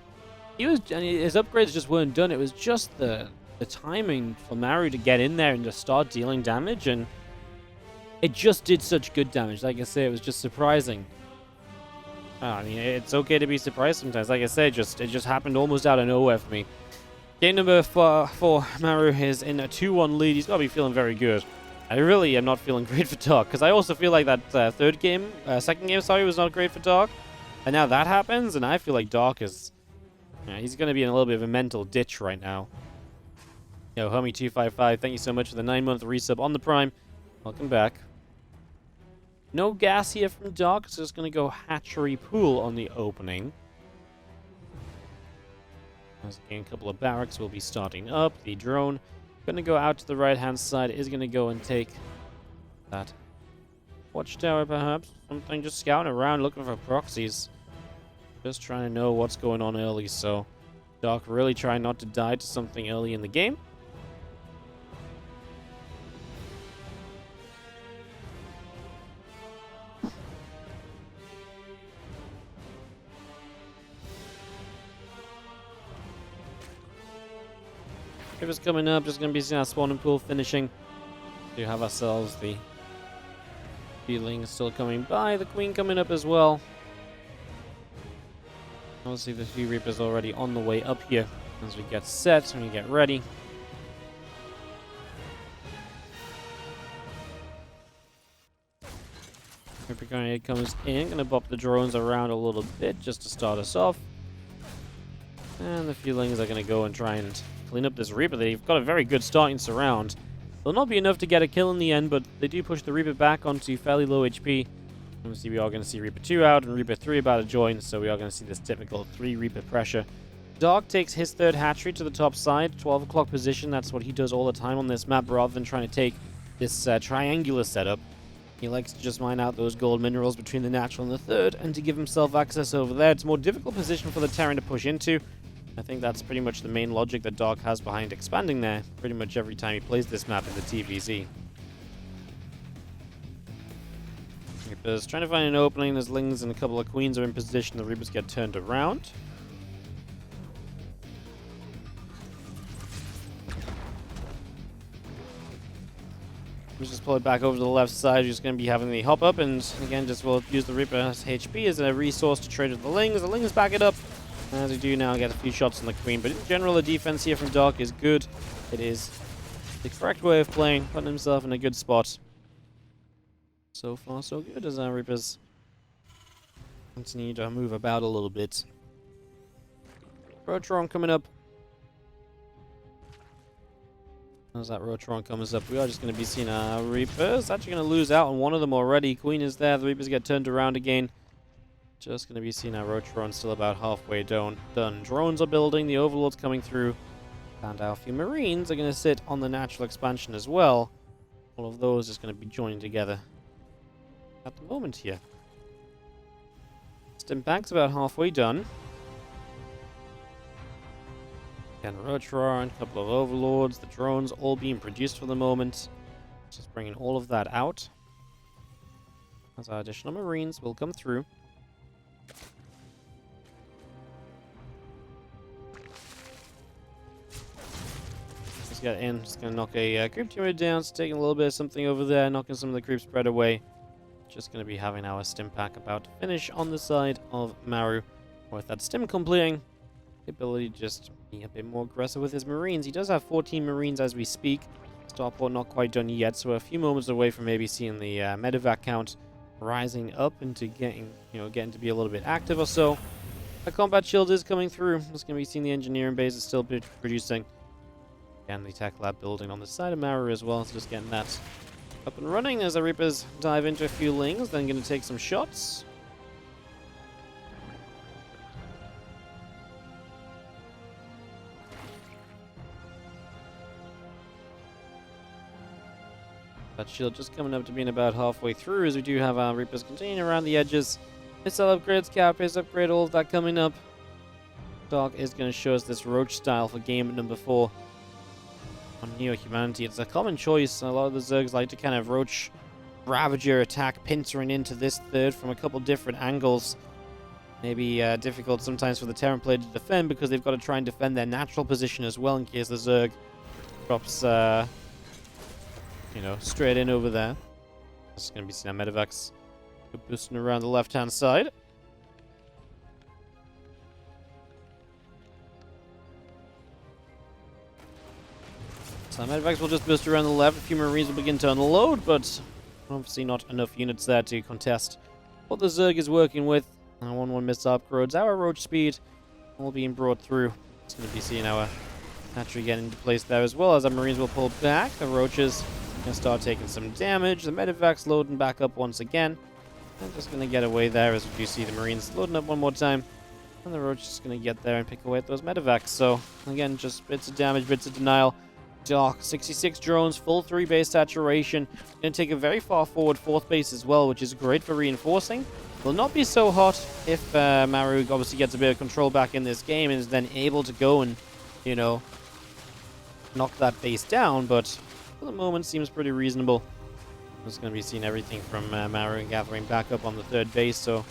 and his upgrades just weren't done. It was just the timing for Maru to get in there and to start dealing damage, and it just did such good damage. Like I say, it was just surprising. I mean, it's okay to be surprised sometimes. Like I said, it just happened almost out of nowhere for me. Game number 4 for Maru is in a 2-1 lead. He's got to be feeling very good. I really am not feeling great for Dark, because I also feel like that second game, was not great for Dark. And now that happens, and I feel like Dark is... he's going to be in a little bit of a mental ditch right now. Yo, Homie255, thank you so much for the 9-month resub on the Prime. Welcome back. No gas here from Dark, so it's going to go Hatchery Pool on the opening. As again, a couple of barracks will be starting up. The drone going to go out to the right-hand side, is going to go and take that watchtower, perhaps. Something, just scouting around, looking for proxies. Just trying to know what's going on early, so Dark really trying not to die to something early in the game. If it's coming up, just going to be seeing our spawning pool finishing. We have ourselves the feeling still coming by. The Queen coming up as well. Obviously, the few Reapers already on the way up here as we get set and we get ready. Reaper Grenade comes in. Going to bop the drones around a little bit just to start us off. And the feelings are going to go and try and clean up this Reaper. They've got a very good starting surround. They'll not be enough to get a kill in the end, but they do push the Reaper back onto fairly low HP. Obviously, we are going to see Reaper 2 out and Reaper 3 about to join, so we are going to see this typical 3 Reaper pressure. Dark takes his third hatchery to the top side, 12 o'clock position. That's what he does all the time on this map, rather than trying to take this triangular setup. He likes to just mine out those gold minerals between the natural and the third, and to give himself access over there. It's a more difficult position for the Terran to push into. I think that's pretty much the main logic that Dark has behind expanding there pretty much every time he plays this map in the TvZ. Reapers trying to find an opening. There's Lings and a couple of Queens are in position. The Reapers get turned around. Just pull it back over to the left side. You're just going to be having the hop up, and again, just will use the Reaper's HP as a resource to trade with the Lings. The Lings back it up, as we do now get a few shots on the Queen. But in general, the defense here from Dark is good. It is the correct way of playing, putting himself in a good spot. So far, so good as our Reapers continue to move about a little bit. Rotron coming up. As that Rotron comes up, we are just going to be seeing our Reapers. Actually going to lose out on one of them already. Queen is there. The Reapers get turned around again. Just going to be seeing our Rotron still about halfway done. Drones are building. The Overlord's coming through. And our few Marines are going to sit on the natural expansion as well. All of those is going to be joining together at the moment here. Stimpak's about halfway done. Again, Rotron, a couple of Overlords, the drones all being produced for the moment. Just bringing all of that out. As our additional Marines will come through. Let's get in. Just going to knock a creep teamer down. Just taking a little bit of something over there. Knocking some of the creep spread away. Just going to be having our Stimpak about to finish on the side of Maru. With that stim completing, the ability to just be a bit more aggressive with his Marines. He does have 14 Marines as we speak. Starport not quite done yet, so a few moments away from maybe seeing the medevac count rising up into getting to be a little bit active or so. A combat shield is coming through. It's going to be seeing the engineering base is still producing. And the tech lab building on the side of Maru as well. So just getting that up and running as the Reapers dive into a few Lings. Then going to take some shots. That shield just coming up to being about halfway through, as we do have our Reapers continuing around the edges. Missile upgrades, Carapace upgrade, all of that coming up. Dark is going to show us this Roach style for game number 4 on Neo Humanity. It's a common choice. A lot of the Zergs like to kind of Roach Ravager attack, pincering into this third from a couple different angles. Maybe difficult sometimes for the Terran player to defend, because they've got to try and defend their natural position as well in case the Zerg drops straight in over there. This is going to be seeing our medevacs boosting around the left-hand side. So medevacs will just boost around the left. A few Marines will begin to unload, but obviously not enough units there to contest what the Zerg is working with. 1-1 missile upgrades, our Roach speed all being brought through. It's going to be seeing our hatchery get into place there as well, as our Marines will pull back. The Roaches going to start taking some damage. The medevacs loading back up once again. I'm just going to get away there, as we do see the Marines loading up one more time. And the Roach is going to get there and pick away at those medevacs. So, again, just bits of damage, bits of denial. Dark, 66 drones, full 3 base saturation. Going to take a very far forward 4th base as well, which is great for reinforcing. Will not be so hot if Maru obviously gets a bit of control back in this game and is then able to go and, knock that base down. But for the moment, seems pretty reasonable. I'm just going to be seeing everything from Maru gathering back up on the 3rd base. So,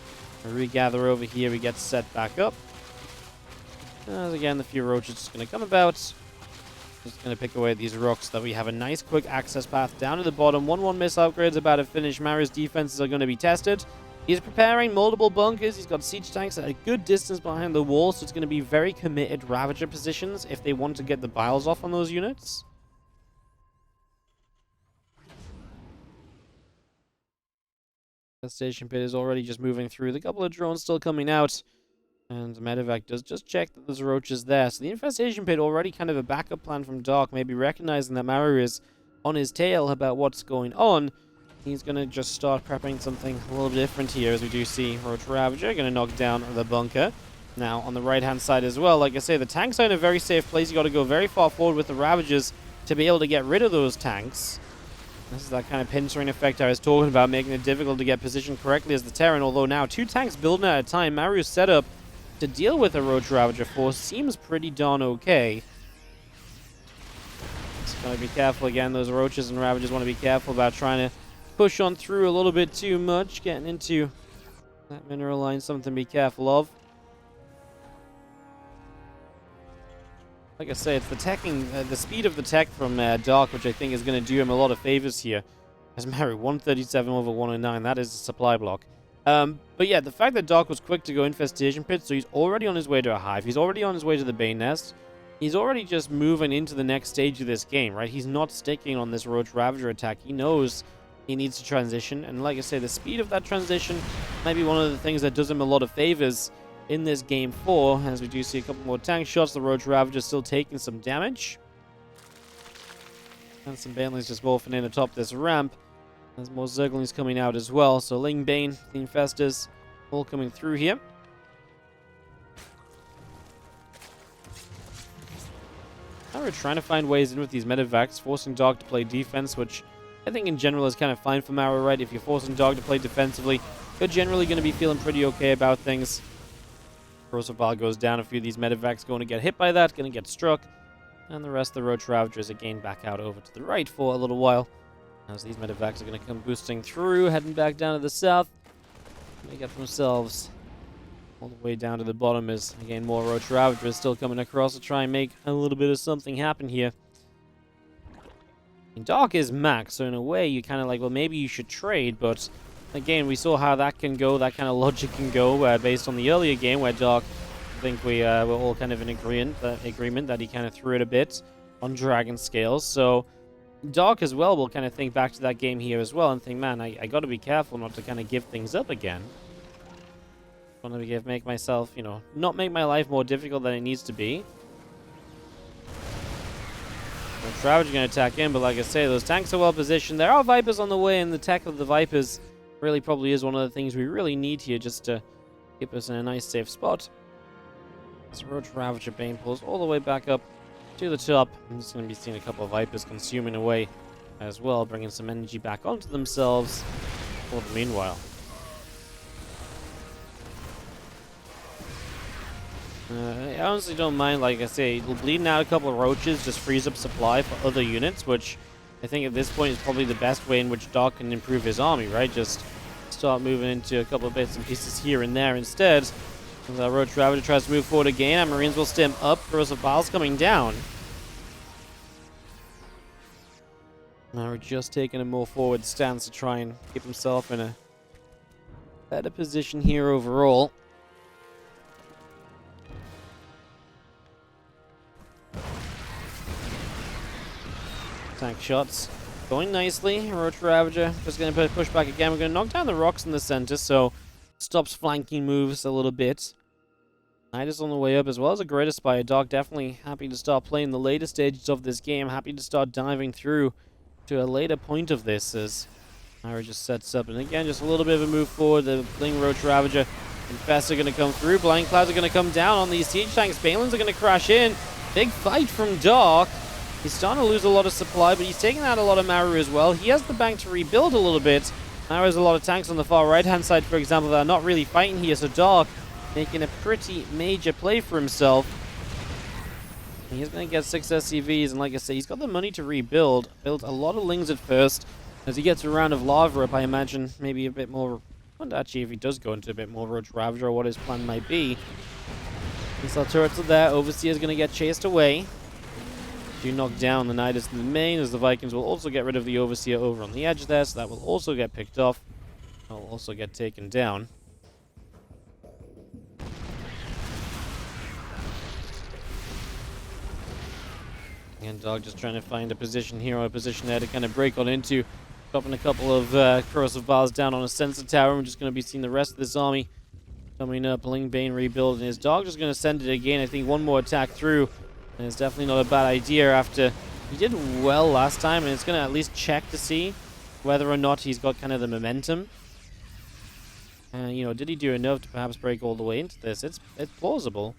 we regather over here, we get set back up. As again, the few Roaches just going to come about. Just going to pick away at these rocks so that we have a nice quick access path down to the bottom. 1-1 missile upgrades about to finish. Maru's defenses are going to be tested. He's preparing multiple bunkers. He's got siege tanks at a good distance behind the wall, so it's going to be very committed Ravager positions if they want to get the biles off on those units. The station pit is already just moving through. The couple of drones still coming out. And medevac does just check that there's Roaches there. So the infestation pit already kind of a backup plan from Dark, maybe recognizing that Maru is on his tail about what's going on. He's going to just start prepping something a little different here, as we do see Roach Ravager going to knock down the bunker. Now, on the right-hand side as well, like I say, the tanks are in a very safe place. You got to go very far forward with the Ravagers to be able to get rid of those tanks. This is that kind of pinstring effect I was talking about, making it difficult to get positioned correctly as the Terran. Although now 2 tanks building at a time, Maru's setup to deal with a Roach Ravager force seems pretty darn okay. Just gotta be careful again. Those Roaches and Ravagers want to be careful about trying to push on through a little bit too much, getting into that mineral line, something to be careful of. Like I say, it's the speed of the tech from Dark, which I think is going to do him a lot of favors here. As Maru, 137 over 109, that is a supply block. But yeah, the fact that Dark was quick to go Infestation Pit, so he's already on his way to a hive, he's already on his way to the Bane Nest, he's already just moving into the next stage of this game, right? He's not sticking on this Roach Ravager attack. He knows he needs to transition, and like I say, the speed of that transition might be one of the things that does him a lot of favors in this game 4, as we do see a couple more tank shots. The Roach Ravager still taking some damage. And some Banelings just wolfing in atop this ramp. There's more Zerglings coming out as well. So Ling Bane, the Infestors, all coming through here. Now we're trying to find ways in with these medevacs, forcing Dark to play defense, which I think in general is kind of fine for Maru, right? If you're forcing Dark to play defensively, you're generally going to be feeling pretty okay about things. Val goes down. A few of these medevacs going to get hit by that, going to get struck. And the rest of the Roach Ravagers again back out over to the right for a little while. As these medevacs are going to come boosting through, heading back down to the south. They get themselves all the way down to the bottom as, again, more Roach Ravagers still coming across to try and make a little bit of something happen here. And Dark is max, so in a way you're kind of like, well, maybe you should trade, but again, we saw how that can go, that kind of logic can go based on the earlier game where Dark, I think we were all kind of in agreement that he kind of threw it a bit on Dragon Scales. So Dark as well will kind of think back to that game here as well and think, man, I got to be careful not to kind of give things up again. I want to make myself, you know, not make my life more difficult than it needs to be. Ravager is going to attack in, but like I say, those tanks are well positioned. There are Vipers on the way, and the tech of the Vipers really probably is one of the things we really need here just to keep us in a nice safe spot. So Roach Ravager Bane pulls all the way back up to the top. I'm just going to be seeing a couple of Vipers consuming away as well, bringing some energy back onto themselves for the meanwhile. I honestly don't mind, like I say, bleeding out a couple of Roaches just frees up supply for other units, which I think at this point is probably the best way in which Dark can improve his army, right? Just start moving into a couple of bits and pieces here and there instead. As our Roach Ravager tries to move forward again, and Marines will stem up. Val's coming down. Now we're just taking a more forward stance to try and keep himself in a better position here overall. Tank shots going nicely. Roach Ravager just going to push back again. We're going to knock down the rocks in the center, so stops flanking moves a little bit. Knight is on the way up, as well as a Great Aspire. Dark definitely happy to start playing the later stages of this game. Happy to start diving through to a later point of this as Maru just sets up. And again, just a little bit of a move forward. The Bling Roach Ravager Infests are going to come through. Blind Clouds are going to come down on these siege tanks. Balins are going to crash in. Big fight from Dark. He's starting to lose a lot of supply, but he's taking out a lot of Maru as well. He has the bank to rebuild a little bit. Maru has a lot of tanks on the far right-hand side, for example, that are not really fighting here. So Dark making a pretty major play for himself. He's going to get 6 SCVs, and like I say, he's got the money to rebuild. Built a lot of Lings at first. As he gets a round of lava up, I imagine maybe a bit more... And actually, if he does go into a bit more Roach Ravager, or what his plan might be. Missile turrets are there. Overseer's going to get chased away. Do knock down the Nidus in the main, as the Vikings will also get rid of the Overseer over on the edge there, so that will also get picked off. That will also get taken down. And Dog just trying to find a position here or a position there to kind of break on into. Dropping a couple of corrosive vials down on a sensor tower. We're just going to be seeing the rest of this army coming up. Ling Bane rebuilding his Dog. Just going to send it again. I think one more attack through. And it's definitely not a bad idea after he did well last time. And it's going to at least check to see whether or not he's got kind of the momentum. You know, did he do enough to perhaps break all the way into this? It's plausible.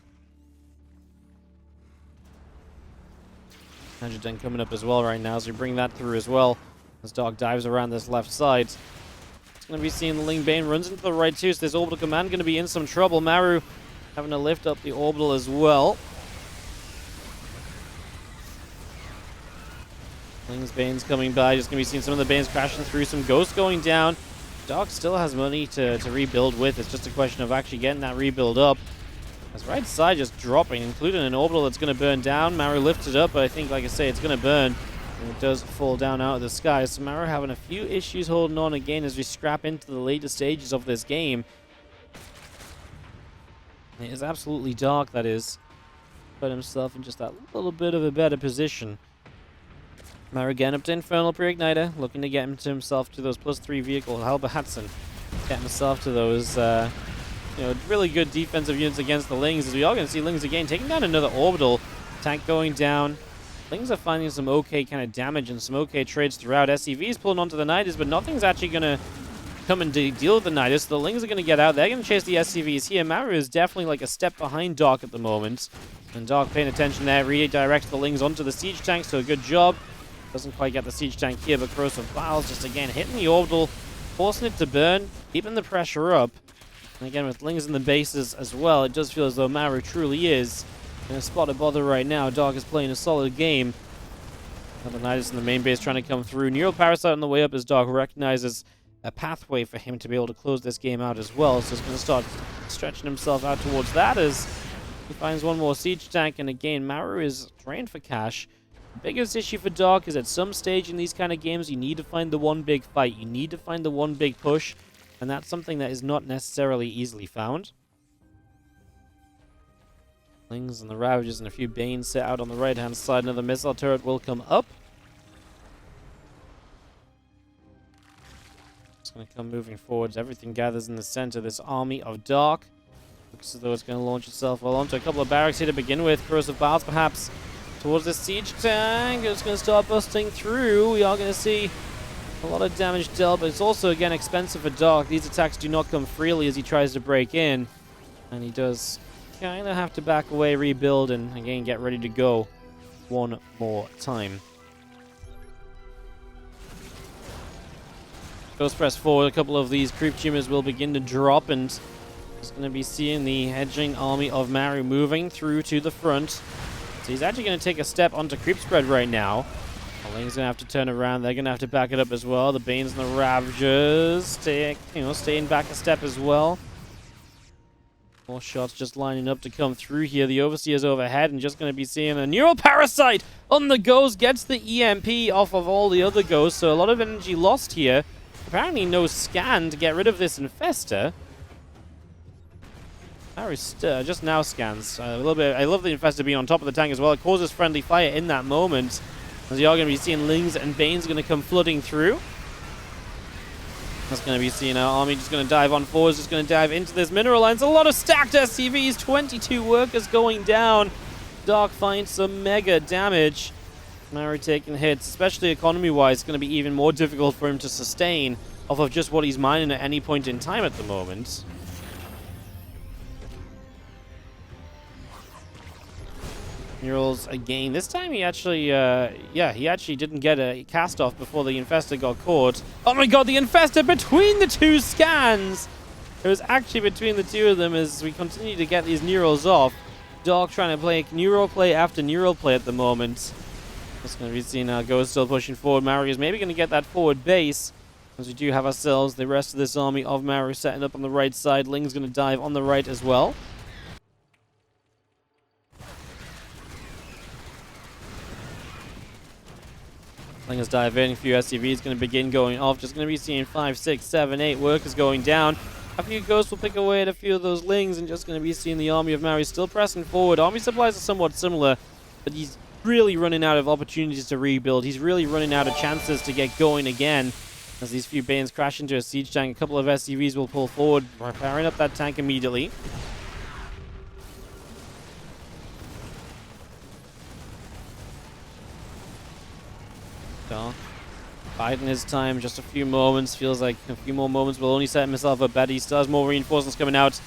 Hydrogen coming up as well right now, so we bring that through as well. As Dark dives around this left side. It's going to be seeing the Ling Bane runs into the right too, so this orbital command going to be in some trouble. Maru having to lift up the orbital as well. Ling's Bane's coming by, just going to be seeing some of the Banes crashing through, some ghosts going down. Dark still has money to rebuild with. It's just a question of actually getting that rebuild up. As right side just dropping, including an orbital that's going to burn down. Maru lifts it up, but I think, like I say, it's going to burn. And it does fall down out of the sky. So Maru having a few issues holding on again as we scrap into the later stages of this game. It is absolutely Dark, that is. Put himself in just that little bit of a better position. Maru again up to Infernal Pre-Igniter, looking to get himself to those +3 vehicle Halberhats and get himself to those you know, really good defensive units against the Lings, as we are going to see Lings again taking down another orbital. Tank going down. Lings are finding some okay kind of damage and some okay trades throughout. SCV is pulling onto the Nidus, but nothing's actually going to come and deal with the Nidus. The Lings are going to get out. They're going to chase the SCVs here. Maru is definitely like a step behind Dark at the moment. And Dark paying attention there, redirects the Lings onto the Siege Tank, so a good job. Doesn't quite get the Siege Tank here, but Corrosive Vials just again hitting the orbital, forcing it to burn, keeping the pressure up. And again, with Lings in the bases as well, it does feel as though Maru truly is in a spot of bother right now. Dark is playing a solid game. Another Nidus in the main base trying to come through. Neural Parasite on the way up as Dark recognizes a pathway for him to be able to close this game out as well. So he's going to start stretching himself out towards that as he finds one more Siege Tank. And again, Maru is drained for cash. The biggest issue for Dark is at some stage in these kind of games, you need to find the one big fight. You need to find the one big push. And that's something that is not necessarily easily found. Lings and the Ravages and a few Banes set out on the right-hand side. Another missile turret will come up. It's going to come moving forwards. Everything gathers in the center. This army of Dark looks as though it's going to launch itself well onto a couple of barracks here to begin with. Corrosive Vials perhaps towards the Siege Tank. It's going to start busting through. We are going to see a lot of damage dealt, but it's also, again, expensive for Dark. These attacks do not come freely as he tries to break in. And he does kind of have to back away, rebuild, and again, get ready to go one more time. Ghost press forward. A couple of these creep tumors will begin to drop, and he's going to be seeing the hedging army of Maru moving through to the front. So he's actually going to take a step onto creep spread right now. The Ling's going to have to turn around. They're going to have to back it up as well. The Banes and the Ravagers staying back a step as well. More shots just lining up to come through here. The Overseer's overhead and just going to be seeing a Neural Parasite on the Ghost. Gets the EMP off of all the other Ghosts. So a lot of energy lost here. Apparently no scan to get rid of this Infestor. Just now scans. A little bit. I love the Infestor being on top of the tank as well. It causes friendly fire in that moment. As you are going to be seeing Lings and Banes going to come flooding through. That's going to be seeing our army just going to dive on forwards, just going to dive into this mineral line. It's a lot of stacked SCVs, 22 workers going down. Dark finds some mega damage. Maru taking hits, especially economy-wise, it's going to be even more difficult for him to sustain off of just what he's mining at any point in time at the moment. Murals again. This time he actually, he actually didn't get a cast off before the Infestor got caught. Oh my god, the Infestor between the two scans! It was actually between the two of them as we continue to get these Neurals off. Dark trying to play Neural play after Neural play at the moment. Just going to be seeing our Ghost still pushing forward. Maru is maybe going to get that forward base. As we do have ourselves the rest of this army of Maru setting up on the right side. Ling's going to dive on the right as well. Ling is diving. A few SCVs going to begin going off. Just going to be seeing 5, 6, 7, 8 workers going down. A few Ghosts will pick away at a few of those Lings, and just going to be seeing the army of Maru still pressing forward. Army supplies are somewhat similar, but he's really running out of opportunities to rebuild. He's really running out of chances to get going again. As these few Banes crash into a Siege Tank, a couple of SCVs will pull forward, powering up that tank immediately. Dark Biding his time, just a few moments. Feels like a few more moments will only set himself up better. He still has more reinforcements coming out.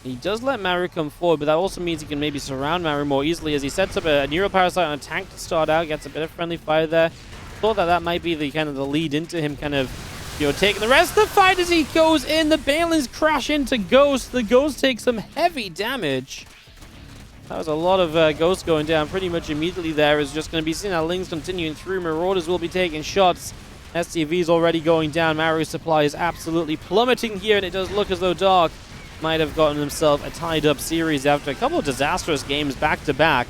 He does let Maru come forward, but that also means he can maybe surround Maru more easily as he sets up a Neural Parasite on a tank to start out. Gets a bit of friendly fire there. Thought that might be the kind of the lead into him kind of, taking the rest of the fight as he goes in. The Banelings crash into Ghost. The Ghost takes some heavy damage. That was a lot of Ghosts going down pretty much immediately there. Is just going to be seeing our Lings continuing through. Marauders will be taking shots. STV is already going down. Maru's supply is absolutely plummeting here, and it does look as though Dark might have gotten himself a tied-up series after a couple of disastrous games back-to-back.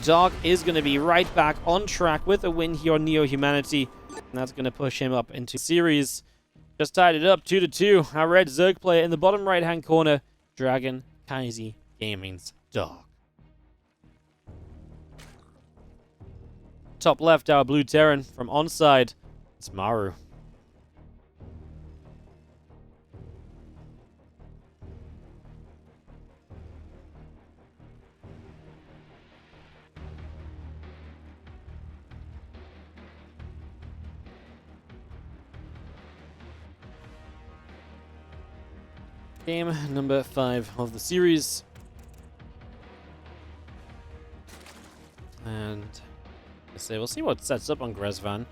Dark is going to be right back on track with a win here on Neo Humanity, and that's going to push him up into series. Just tied it up 2-2. Our red Zerg player in the bottom right-hand corner, Dragon Kaizi Gaming's Dark. Top left, our blue Terran. From onside, it's Maru. Game number 5 of the series. And we'll see what sets up on Grezvan.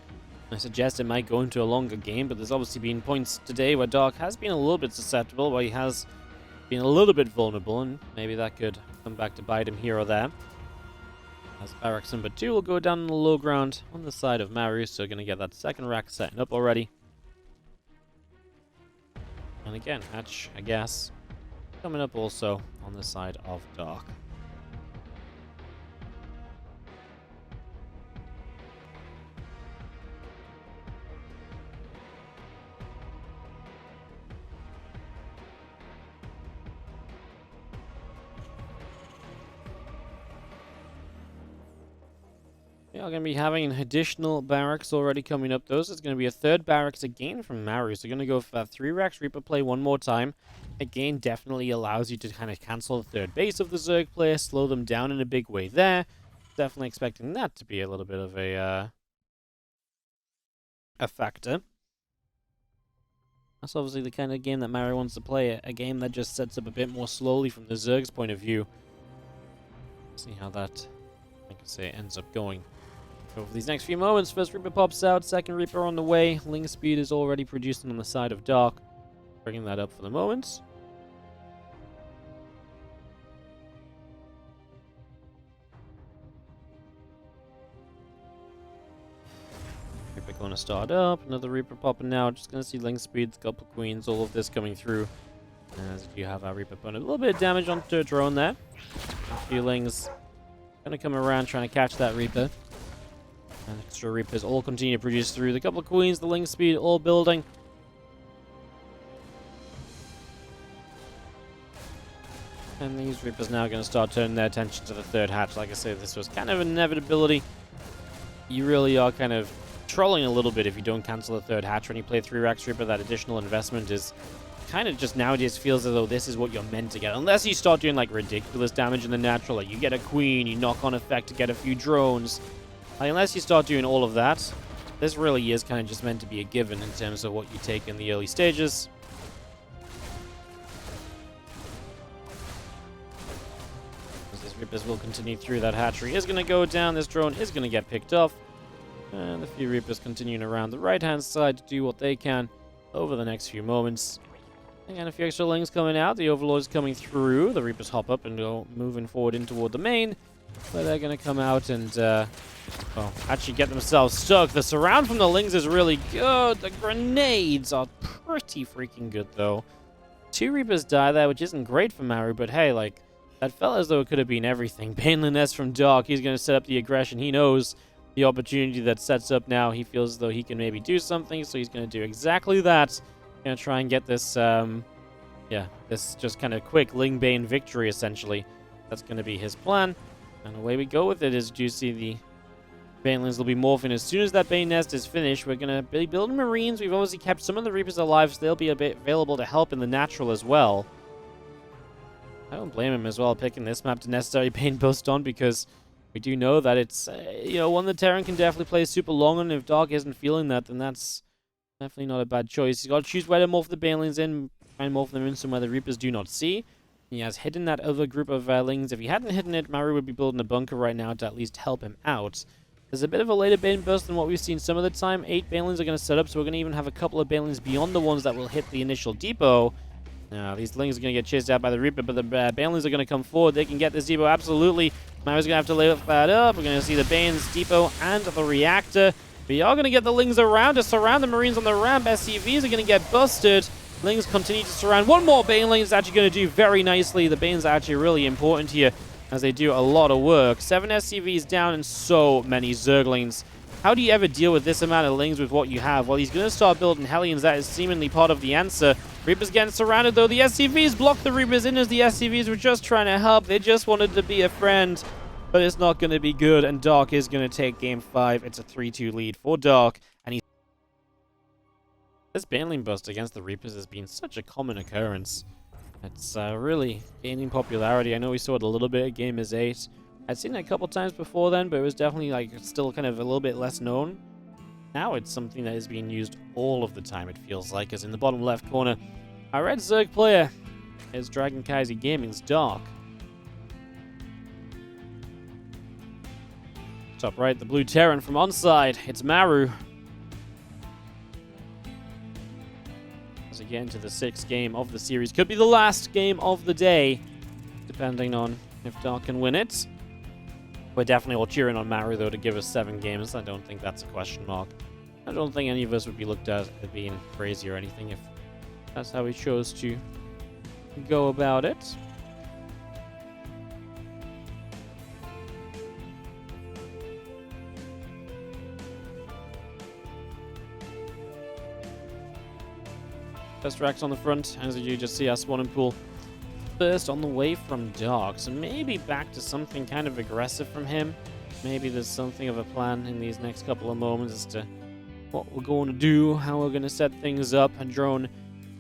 I suggest it might go into a longer game, but there's obviously been points today where Dark has been a little bit susceptible, where he has been a little bit vulnerable, and maybe that could come back to bite him here or there. As barracks number 2 will go down on the low ground on the side of Maru, so going to get that second rack setting up already. And again, Hatch, I guess, coming up also on the side of Dark. We are going to be having additional barracks already coming up. Those is going to be a third barracks again from Maru. So going to go for 3 racks Reaper play one more time. Again, definitely allows you to kind of cancel the third base of the Zerg player, slow them down in a big way there. Definitely expecting that to be a little bit of a factor. That's obviously the kind of game that Maru wants to play. A game that just sets up a bit more slowly from the Zerg's point of view. See how that, like I say, ends up going. Over these next few moments, first Reaper pops out, second Reaper on the way. Ling speed is already producing on the side of Dark. Bringing that up for the moment. Reaper going to start up, another Reaper popping out. Just going to see Ling speed, couple Queens, all of this coming through. As you have our Reaper putting a little bit of damage onto a drone there. A few Lings going to come around trying to catch that Reaper. And extra Reapers all continue to produce through. The couple of Queens, the Ling speed, all building. And these Reapers now going to start turning their attention to the third hatch. Like I said, this was kind of an inevitability. You really are kind of trolling a little bit if you don't cancel the third hatch. When you play 3 racks Reaper, that additional investment is kind of just nowadays feels as though this is what you're meant to get. Unless you start doing like ridiculous damage in the natural, like you get a Queen, you knock on effect to get a few drones. Like, unless you start doing all of that, this really is kind of just meant to be a given in terms of what you take in the early stages. As these Reapers will continue through, that hatchery is going to go down, this drone is going to get picked off. And a few Reapers continuing around the right-hand side to do what they can over the next few moments. Again, a few extra Lings coming out, the Overlord is coming through, the Reapers hop up and go moving forward in toward the main. Where they're going to come out and, actually get themselves stuck. The surround from the Lings is really good. The grenades are pretty freaking good, though. 2 Reapers die there, which isn't great for Maru, but hey, like, that felt as though it could have been everything. Baneliness from Dark, he's going to set up the aggression. He knows the opportunity that sets up now. He feels as though he can maybe do something, so he's going to do exactly that. Going to try and get this, this just kind of quick Ling Bane victory, essentially. That's going to be his plan. And away we go with it. As you see, the Banelings will be morphing. As soon as that Bane nest is finished, we're going to be building Marines. We've obviously kept some of the Reapers alive, so they'll be a bit available to help in the natural as well. I don't blame him as well picking this map to necessarily Bane Boost on, because We do know that it's, one the Terran can definitely play super long on. If Dark isn't feeling that, then that's definitely not a bad choice. He's got to choose where to morph the Banelings in, try and morph them in somewhere the Reapers do not see. He has hidden that other group of Lings. If he hadn't hidden it, Maru would be building a bunker right now to at least help him out. There's a bit of a later Bane burst than what we've seen some of the time. 8 Banelings are going to set up, so we're going to even have a couple of Banelings beyond the ones that will hit the initial depot. Now, these Lings are going to get chased out by the Reaper, but the Banelings are going to come forward. They can get this depot, absolutely. Maru's going to have to lift that up. We're going to see the Bane's depot and the reactor. We are going to get the Lings around to surround the Marines on the ramp. SCVs are going to get busted. Lings continue to surround. One more Baneling is actually going to do very nicely. The Banes are actually really important here, as they do a lot of work. 7 SCVs down and so many Zerglings. How do you ever deal with this amount of Lings with what you have? Well, he's going to start building Hellions. That is seemingly part of the answer. Reapers getting surrounded, though. The SCVs block the Reapers in, as the SCVs were just trying to help. They just wanted to be a friend, but it's not going to be good, and Dark is going to take Game 5. It's a 3-2 lead for Dark, and he's... This Baneling bust against the Reapers has been such a common occurrence. It's really gaining popularity. I know we saw it a little bit at Game 8. I'd seen it a couple times before then, but it was definitely still kind of a little bit less known. Now it's something that is being used all of the time, it feels like, as in the bottom left corner. Our red Zerg player is Dragon Kaiser Gaming's Dark. Top right, the blue Terran from onside. It's Maru. As we get into the 6th game of the series. Could be the last game of the day, depending on if Dark can win it. We're definitely all cheering on Maru, though, to give us 7 games. I don't think that's a question mark. I don't think any of us would be looked at as being crazy or anything if that's how he chose to go about it. First racks on the front, as you just see our spawning pool first on the way from Dark. So maybe back to something kind of aggressive from him. Maybe there's something of a plan in these next couple of moments as to what we're going to do, how we're going to set things up. A drone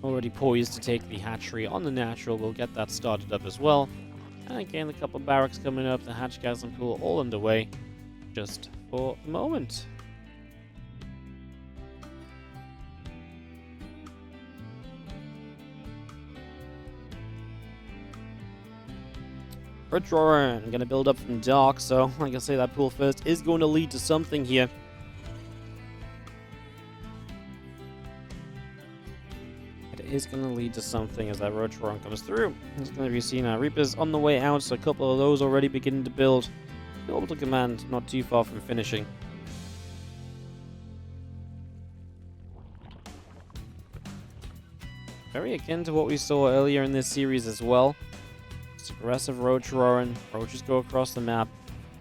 already poised to take the hatchery on the natural. We'll get that started up as well. And again, a couple of barracks coming up, the hatch gasling pool all underway just for the moment. Rotoran going to build up from Dark, so like I say, that pool first is going to lead to something here. It is going to lead to something as that Rotoran comes through. It's going to be seen our Reapers on the way out, so a couple of those already beginning to build. The orbital command not too far from finishing. Very akin to what we saw earlier in this series as well. Aggressive Roach roaring. Roaches go across the map.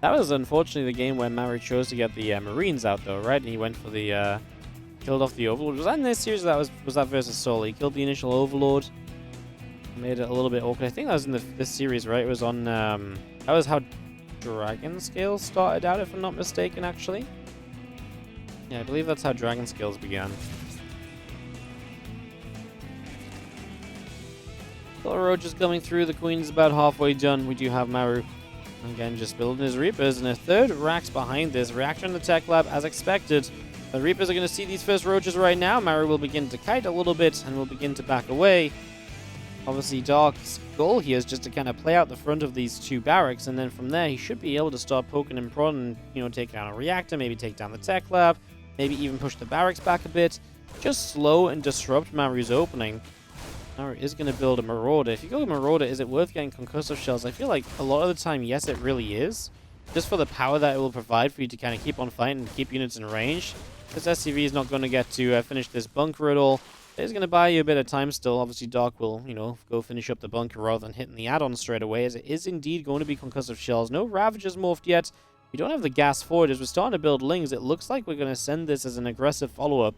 That was unfortunately the game where Maru chose to get the Marines out, though, right? And he went for the killed off the Overlord. Was that in this series? Or was that versus Sol? He killed the initial Overlord. Made it a little bit awkward. I think that was in this series, right? It was on that was how Dragon Scales started out, if I'm not mistaken, actually. Yeah, I believe that's how Dragon Scales began. Roach is coming through. The Queen's about halfway done. We do have Maru again just building his Reapers, and a third Rax behind this. Reactor in the tech lab as expected. The Reapers are going to see these first Roaches right now. Maru will begin to kite a little bit and will begin to back away. Obviously, Dark's goal here is just to kind of play out the front of these 2 barracks, and then from there he should be able to start poking and prodding and take down a reactor, maybe take down the tech lab, maybe even push the barracks back a bit. Just slow and disrupt Maru's opening. Maru is going to build a Marauder. If you go with Marauder, is it worth getting concussive shells? I feel like a lot of the time, yes, it really is. Just for the power that it will provide for you to kind of keep on fighting and keep units in range. This SCV is not going to get to finish this bunker at all. It's going to buy you a bit of time still. Obviously, Dark will, go finish up the bunker rather than hitting the add-on straight away, as it is indeed going to be concussive shells. No Ravagers morphed yet. We don't have the gas forward. As we're starting to build Lings, it looks like we're going to send this as an aggressive follow-up.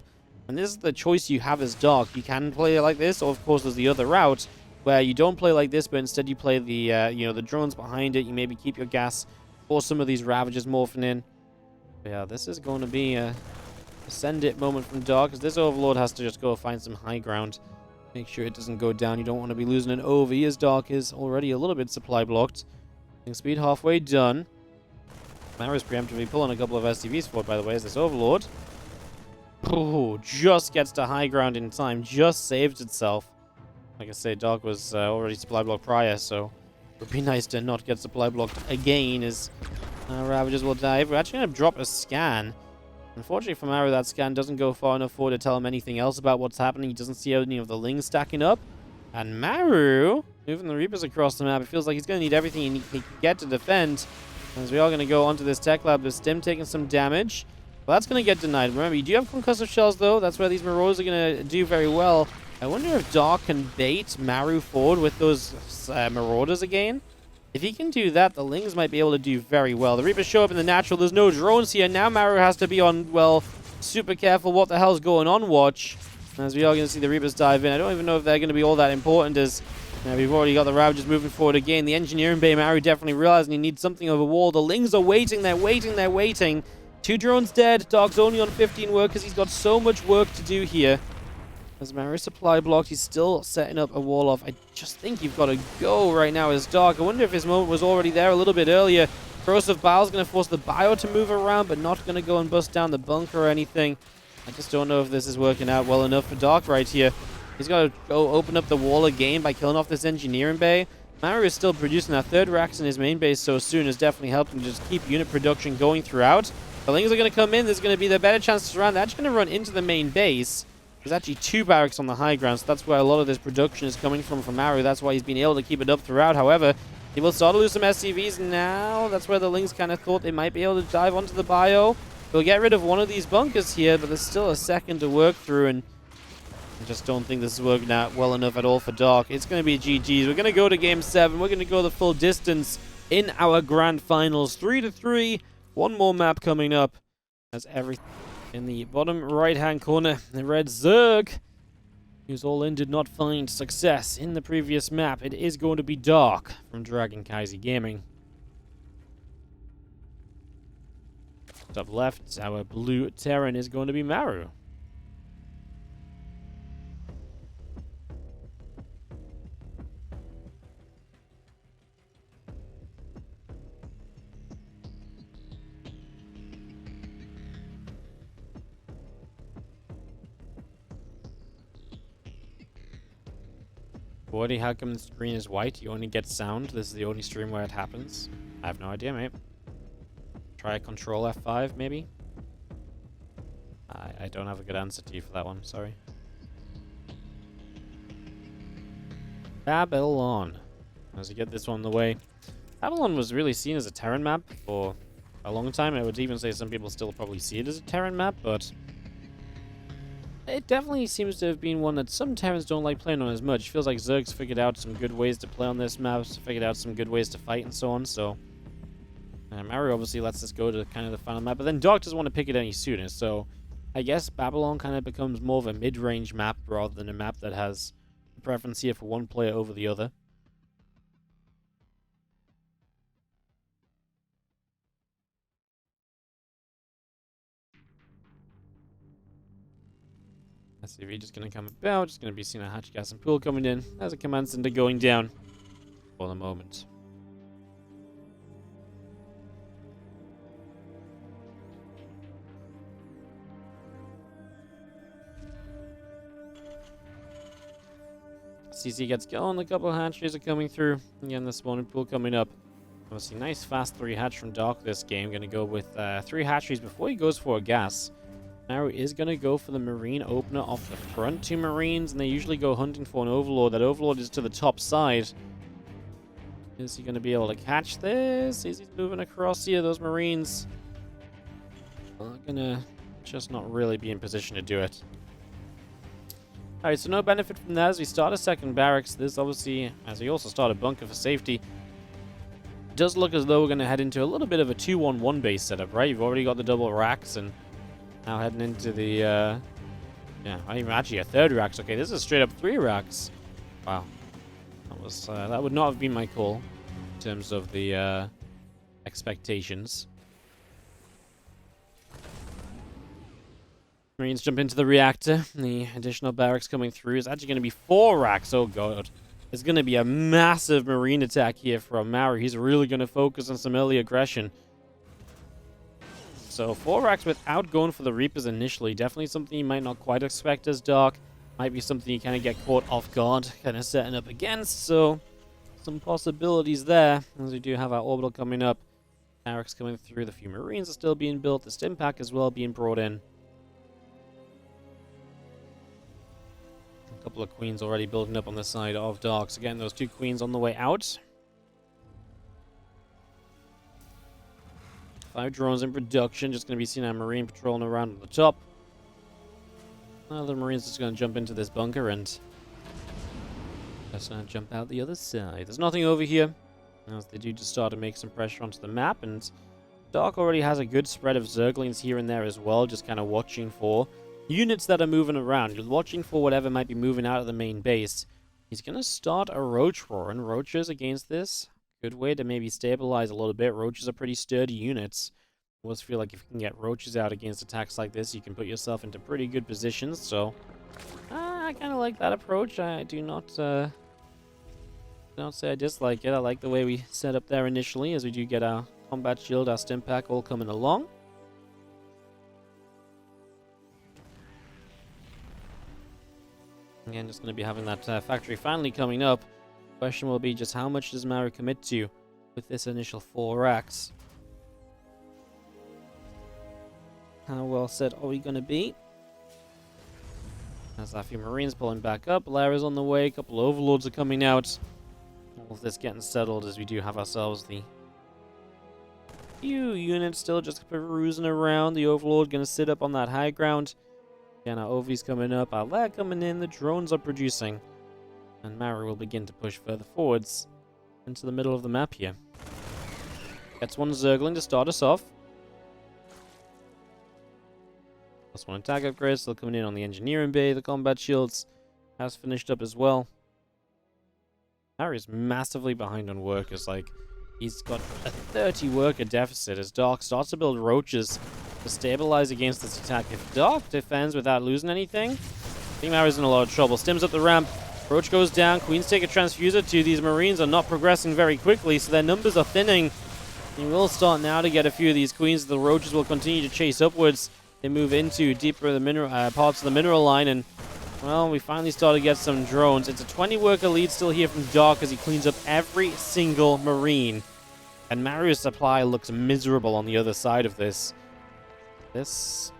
And this is the choice you have as Dark. You can play it like this, or of course there's the other route, where you don't play like this, but instead you play the, the drones behind it. You maybe keep your gas for some of these Ravagers morphing in. But yeah, this is going to be a send it moment from Dark, because this Overlord has to just go find some high ground. Make sure it doesn't go down. You don't want to be losing an OV, as Dark is already a little bit supply blocked. Speed halfway done. Maru's preemptively pulling a couple of SCVs forward, by the way, as this Overlord. Oh, just gets to high ground in time. Just saved itself. Like I say, Dark was already supply blocked prior, so it would be nice to not get supply blocked again as Ravagers will dive. We're actually going to drop a scan. Unfortunately for Maru, that scan doesn't go far enough forward to tell him anything else about what's happening. He doesn't see any of the Lings stacking up. And Maru, moving the Reapers across the map, it feels like he's going to need everything he can get to defend. As we are going to go onto this tech lab, with Stim taking some damage. Well, that's going to get denied. Remember, you do have concussive shells, though. That's where these Marauders are going to do very well. I wonder if Dark can bait Maru forward with those Marauders again. If he can do that, the Lings might be able to do very well. The Reapers show up in the natural. There's no drones here. Now Maru has to be on, well, super careful what the hell's going on watch. As we are going to see the Reapers dive in. I don't even know if they're going to be all that important as we've already got the Ravagers moving forward again. The Engineering Bay, Maru definitely realizing he needs something over wall. The Lings are waiting. They're waiting. They're waiting. 2 drones dead. Dark's only on 15 work because he's got so much work to do here. As Maru's supply blocked, he's still setting up a wall off. I just think you've got to go right now as Dark. I wonder if his moment was already there a little bit earlier. Corrosive Bile's going to force the Bio to move around, but not going to go and bust down the bunker or anything. I just don't know if this is working out well enough for Dark right here. He's got to go open up the wall again by killing off this Engineering Bay. Maru is still producing that 3rd Rax in his main base so soon has definitely helped him just keep unit production going throughout. The Lings are going to come in. There's going to be the better chance to surround. They're actually going to run into the main base. There's actually 2 barracks on the high ground, so that's where a lot of this production is coming from Maru. That's why he's been able to keep it up throughout. However, he will start to lose some SCVs now. That's where the Lings kind of thought they might be able to dive onto the Bio. They'll get rid of one of these bunkers here, but there's still a second to work through, and I just don't think this is working out well enough at all for Dark. It's going to be GG's. We're going to go to Game 7. We're going to go the full distance in our grand finals. 3-3. One more map coming up as everything. In the bottom right-hand corner, the red Zerg, who's all in, did not find success in the previous map. It is going to be Dark from Dragon Kaiser Gaming. Top left, our blue Terran is going to be Maru. Wardy, how come the screen is white? You only get sound. This is the only stream where it happens. I have no idea, mate. Try Control F5, maybe? I don't have a good answer to you for that one, sorry. Babylon. As we get this one the way. Babylon was really seen as a Terran map for a long time. I would even say some people still probably see it as a Terran map, but it definitely seems to have been one that some Terrans don't like playing on as much. Feels like Zerg's figured out some good ways to play on this map, figured out some good ways to fight and so on, so Maru obviously lets us go to kind of the final map, but then Dark doesn't want to pick it any sooner, so I guess Babylon kind of becomes more of a mid-range map rather than a map that has a preference here for one player over the other. SCV just going to come about, just going to be seeing a hatch gas and pool coming in as a command center going down for the moment. CC gets going, a couple of hatcheries are coming through. Again, the spawning pool coming up. Obviously, nice fast 3 hatch from Dark this game. Going to go with 3 hatcheries before he goes for a gas. Maru is going to go for the Marine opener off the front 2 Marines, and they usually go hunting for an Overlord. That Overlord is to the top side. Is he going to be able to catch this? Is he moving across here? Those Marines are going to just not really be in position to do it. Alright, so no benefit from that as we start a second barracks. This obviously, as we also start a bunker for safety, does look as though we're going to head into a little bit of a 2-1-1 base setup, right? You've already got the double racks, and now heading into the, yeah, not even actually a 3rd racks. Okay, this is straight up 3 racks. Wow. That was, that would not have been my call in terms of the, expectations. Marines jump into the reactor. The additional barracks coming through is actually going to be 4 racks. Oh, God. It's going to be a massive Marine attack here from Maru. He's really going to focus on some early aggression. So 4 racks without going for the Reapers initially. Definitely something you might not quite expect as Dark. Might be something you kind of get caught off guard, kind of setting up against. So some possibilities there, as we do have our orbital coming up. Barracks coming through. The few Marines are still being built. The stim pack as well being brought in. A couple of Queens already building up on the side of Dark. So again, those 2 Queens on the way out. 5 drones in production. Just going to be seeing our Marine patrolling around on the top. The Marine's just going to jump into this bunker and just jump out the other side. There's nothing over here, as they do just start to make some pressure onto the map. And Dark already has a good spread of Zerglings here and there as well, just kind of watching for units that are moving around. You're watching for whatever might be moving out of the main base. He's going to start a Roach Roar, and Roaches against this, good way to maybe stabilize a little bit. Roaches are pretty sturdy units. I always feel like if you can get Roaches out against attacks like this, you can put yourself into pretty good positions. So I kind of like that approach. I do not say I dislike it. I like the way we set up there initially, as we do get our combat shield, our stim pack all coming along. Again, just going to be having that factory finally coming up. Question will be just how much does Maru commit to with this initial 4 racks? How well set are we going to be? There's a few Marines pulling back up. Lara's on the way. A couple of Overlords are coming out. All of this getting settled, as we do have ourselves the few units still just perusing around. The Overlord going to sit up on that high ground. Again, our OV's coming up. Our Lair coming in. The drones are producing. And Maru will begin to push further forwards into the middle of the map here. Gets 1 Zergling to start us off. Plus 1 attack upgrade, still coming in on the engineering bay. The combat shields has finished up as well. Maru's massively behind on workers. Like, he's got a 30 worker deficit as Dark starts to build Roaches to stabilize against this attack. If Dark defends without losing anything, I think Maru's in a lot of trouble. Stims up the ramp. Roach goes down. Queens take a transfuser to. These Marines are not progressing very quickly, so their numbers are thinning. You will start now to get a few of these Queens. The Roaches will continue to chase upwards. They move into deeper the mineral parts of the mineral line, and well, we finally start to get some drones. It's a 20 worker lead still here from Dark as he cleans up every single Marine. And Maru's supply looks miserable on the other side of this. This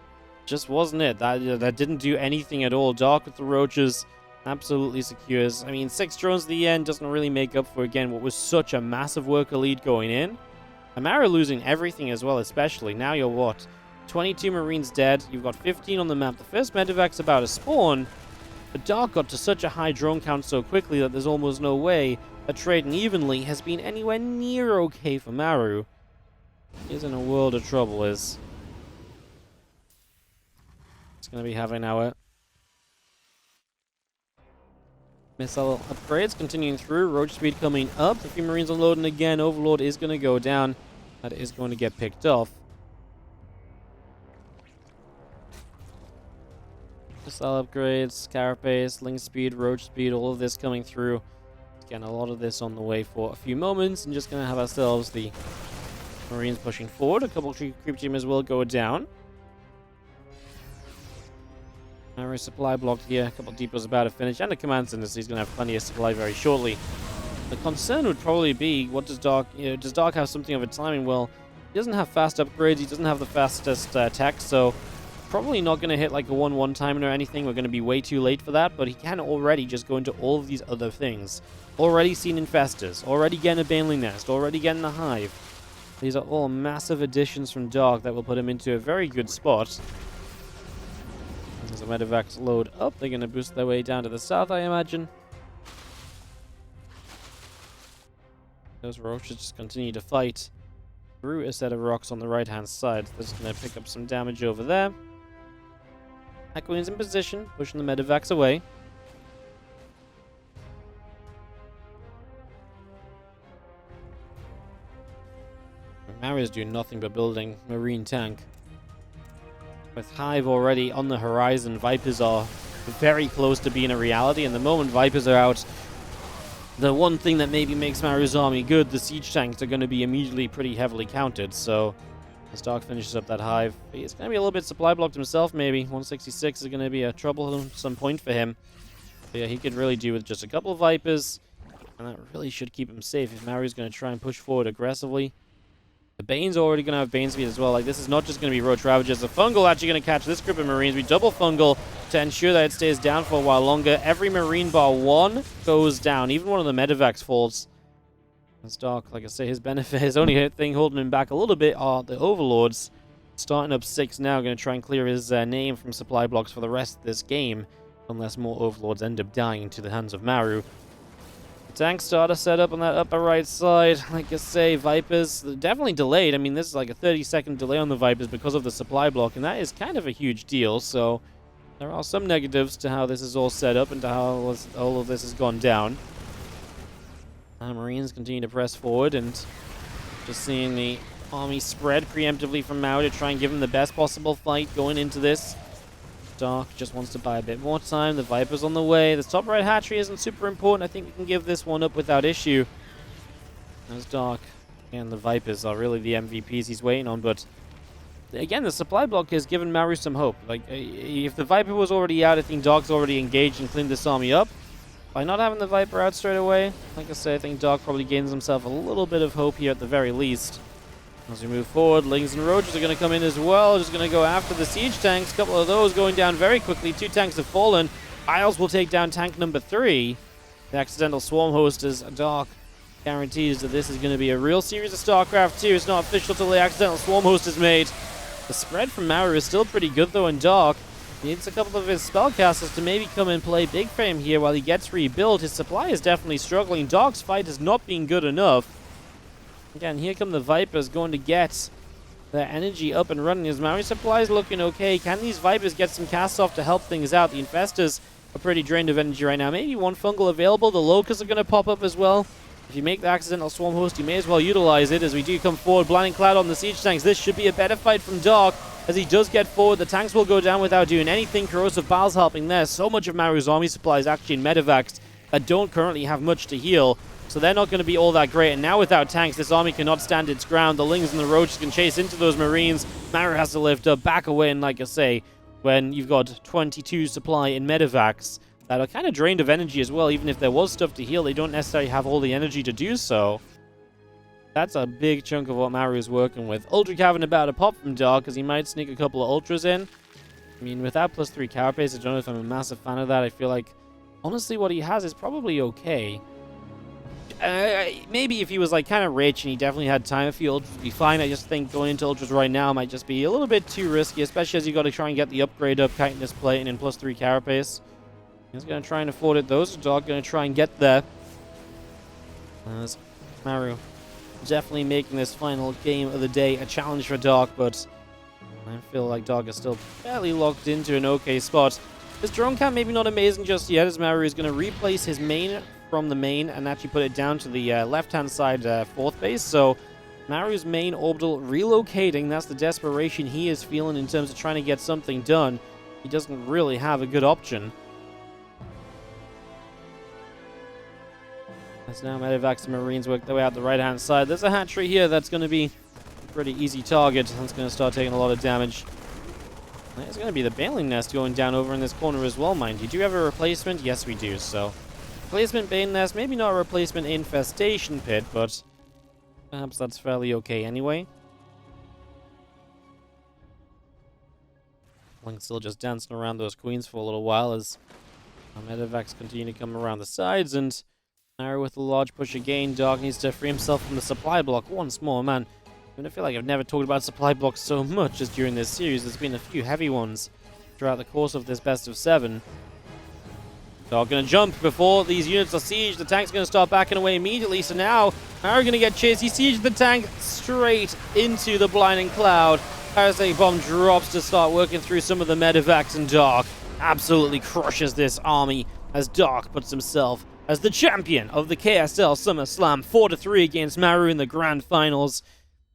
just wasn't it. That didn't do anything at all. Dark with the Roaches absolutely secures. I mean, 6 drones at the end doesn't really make up for, again, what was such a massive worker lead going in. And Maru losing everything as well, especially. Now you're what? 22 Marines dead. You've got 15 on the map. The first medevac's about to spawn. But Dark got to such a high drone count so quickly that there's almost no way that trading evenly has been anywhere near okay for Maru. He's in a world of trouble, is. It's going to be having our missile upgrades continuing through. Roach speed coming up. A few Marines unloading again. Overlord is going to go down. That is going to get picked off. Missile upgrades, carapace, link speed, roach speed, all of this coming through. Again, a lot of this on the way for a few moments, and just going to have ourselves the Marines pushing forward. A couple of creep teamers will go down. Our supply blocked here. A couple of depots about to finish, and a command center, so he's going to have plenty of supply very shortly. The concern would probably be, what does Dark, does Dark have something of a timing? Well, he doesn't have fast upgrades, he doesn't have the fastest tech, so probably not going to hit like a 1-1 timing or anything. We're going to be way too late for that, but he can already just go into all of these other things. Already seen Infestors, already getting a Baneling Nest, already getting a Hive. These are all massive additions from Dark that will put him into a very good spot. As the medevacs load up, they're going to boost their way down to the south, I imagine. Those Roaches just continue to fight through a set of rocks on the right-hand side. They're just going to pick up some damage over there. Queen's in position, pushing the medevacs away. Maru's doing nothing but building Marine tank. With Hive already on the horizon, Vipers are very close to being a reality, and the moment Vipers are out, the one thing that maybe makes Maru's army good, the siege tanks, are going to be immediately pretty heavily counted, so As Dark finishes up that hive, he's going to be a little bit supply blocked himself, maybe. 166 is going to be a troublesome point for him. But yeah, he could really do with just a couple of Vipers, and that really should keep him safe if Maru's going to try and push forward aggressively. The Bane's already going to have Bane speed as well. Like, this is not just going to be Roach Ravagers. The Fungal actually going to catch this group of Marines. We double Fungal to ensure that it stays down for a while longer. Every Marine bar one goes down. Even one of the Medivacs falls. As Dark, like I say, his benefit, his only thing holding him back a little bit are the Overlords. Starting up 6 now, going to try and clear his name from supply blocks for the rest of this game. Unless more Overlords end up dying into the hands of Maru. Tank starter set up on that upper right side. Like I say, Vipers, definitely delayed. I mean, this is like a 30-second delay on the Vipers because of the supply block, and that is kind of a huge deal. So there are some negatives to how this is all set up and to how all of this has gone down. Marines continue to press forward, and just seeing the army spread preemptively from Maru to try and give him the best possible fight going into this. Dark just wants to buy a bit more time. The Viper's on the way. The top right hatchery isn't super important. I think we can give this one up without issue. As Dark and the Vipers are really the MVPs he's waiting on. But again, the supply block has given Maru some hope. Like, if the Viper was already out, I think Dark's already engaged and cleaned this army up. By not having the Viper out straight away, like I say, I think Dark probably gains himself a little bit of hope here at the very least. As we move forward, Lings and Roaches are going to come in as well. Just going to go after the siege tanks. A couple of those going down very quickly. 2 tanks have fallen. Isles will take down tank number 3. The accidental swarm hosters. Dark guarantees that this is going to be a real series of StarCraft 2. It's not official till the accidental swarm host is made. The spread from Maru is still pretty good though in Dark. He needs a couple of his spellcasters to maybe come and play big for him here while he gets rebuilt. His supply is definitely struggling. Dark's fight has not been good enough. Again, here come the Vipers going to get their energy up and running. His Maru supply is looking okay. Can these Vipers get some casts off to help things out? The Infestors are pretty drained of energy right now. Maybe one Fungal available. The Locusts are going to pop up as well. If you make the accidental swarm host, you may as well utilize it as we do come forward. Blinding Cloud on the siege tanks. This should be a better fight from Dark as he does get forward. The tanks will go down without doing anything. Corrosive Pile's helping there. So much of Maru's army supply is actually in Medivacs that don't currently have much to heal. So they're not going to be all that great. And now without tanks, this army cannot stand its ground. The Lings and the Roaches can chase into those Marines. Maru has to lift up, back away, and like I say, when you've got 22 supply in Medivacs that are kind of drained of energy as well, even if there was stuff to heal, they don't necessarily have all the energy to do so. That's a big chunk of what Maru is working with. Ultra Cavern about to pop from Dark, because he might sneak a couple of Ultras in. I mean, without +3 carapace, I don't know if I'm a massive fan of that. I feel like, honestly, what he has is probably okay. Maybe if he was like kind of rich and he definitely had time, a few Ultras would be fine. I just think going into Ultras right now might just be a little bit too risky, especially as you got to try and get the upgrade up, Chitinous Plate, and +3 carapace. He's going to try and afford it. Those are Dark going to try and get there. As Maru definitely making this final game of the day a challenge for Dark, but I feel like Dark is still fairly locked into an okay spot. His drone count maybe not amazing just yet, as Maru is going to replace his main from the main and actually put it down to the left-hand side 4th base. So Maru's main orbital relocating. That's the desperation he is feeling in terms of trying to get something done. He doesn't really have a good option. As now Medivacs and Marines work their way out the right-hand side. There's a hatchery here that's going to be a pretty easy target. That's going to start taking a lot of damage. There's going to be the Baneling Nest going down over in this corner as well, mind you. Do you have a replacement? Yes, we do. So, replacement Bane Nest. Maybe not a replacement Infestation Pit, but perhaps that's fairly okay anyway. Link's still just dancing around those queens for a little while as Medivacs continue to come around the sides, and Maru with a large push again. Dark needs to free himself from the supply block once more, man. I feel like I've never talked about supply blocks so much as during this series. There's been a few heavy ones throughout the course of this best of 7. Dark going to jump before these units are sieged. The tank's going to start backing away immediately. So now, Maru going to get chased. He sieged the tank straight into the Blinding Cloud. Parasite Bomb drops to start working through some of the Medivacs, and Dark absolutely crushes this army as Dark puts himself as the champion of the KSL Summer Slam, 4-3 against Maru in the grand finals.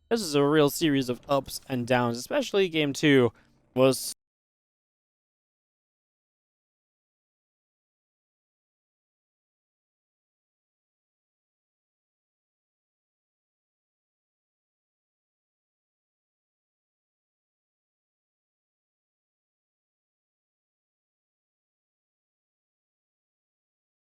This is a real series of ups and downs, especially game 2 was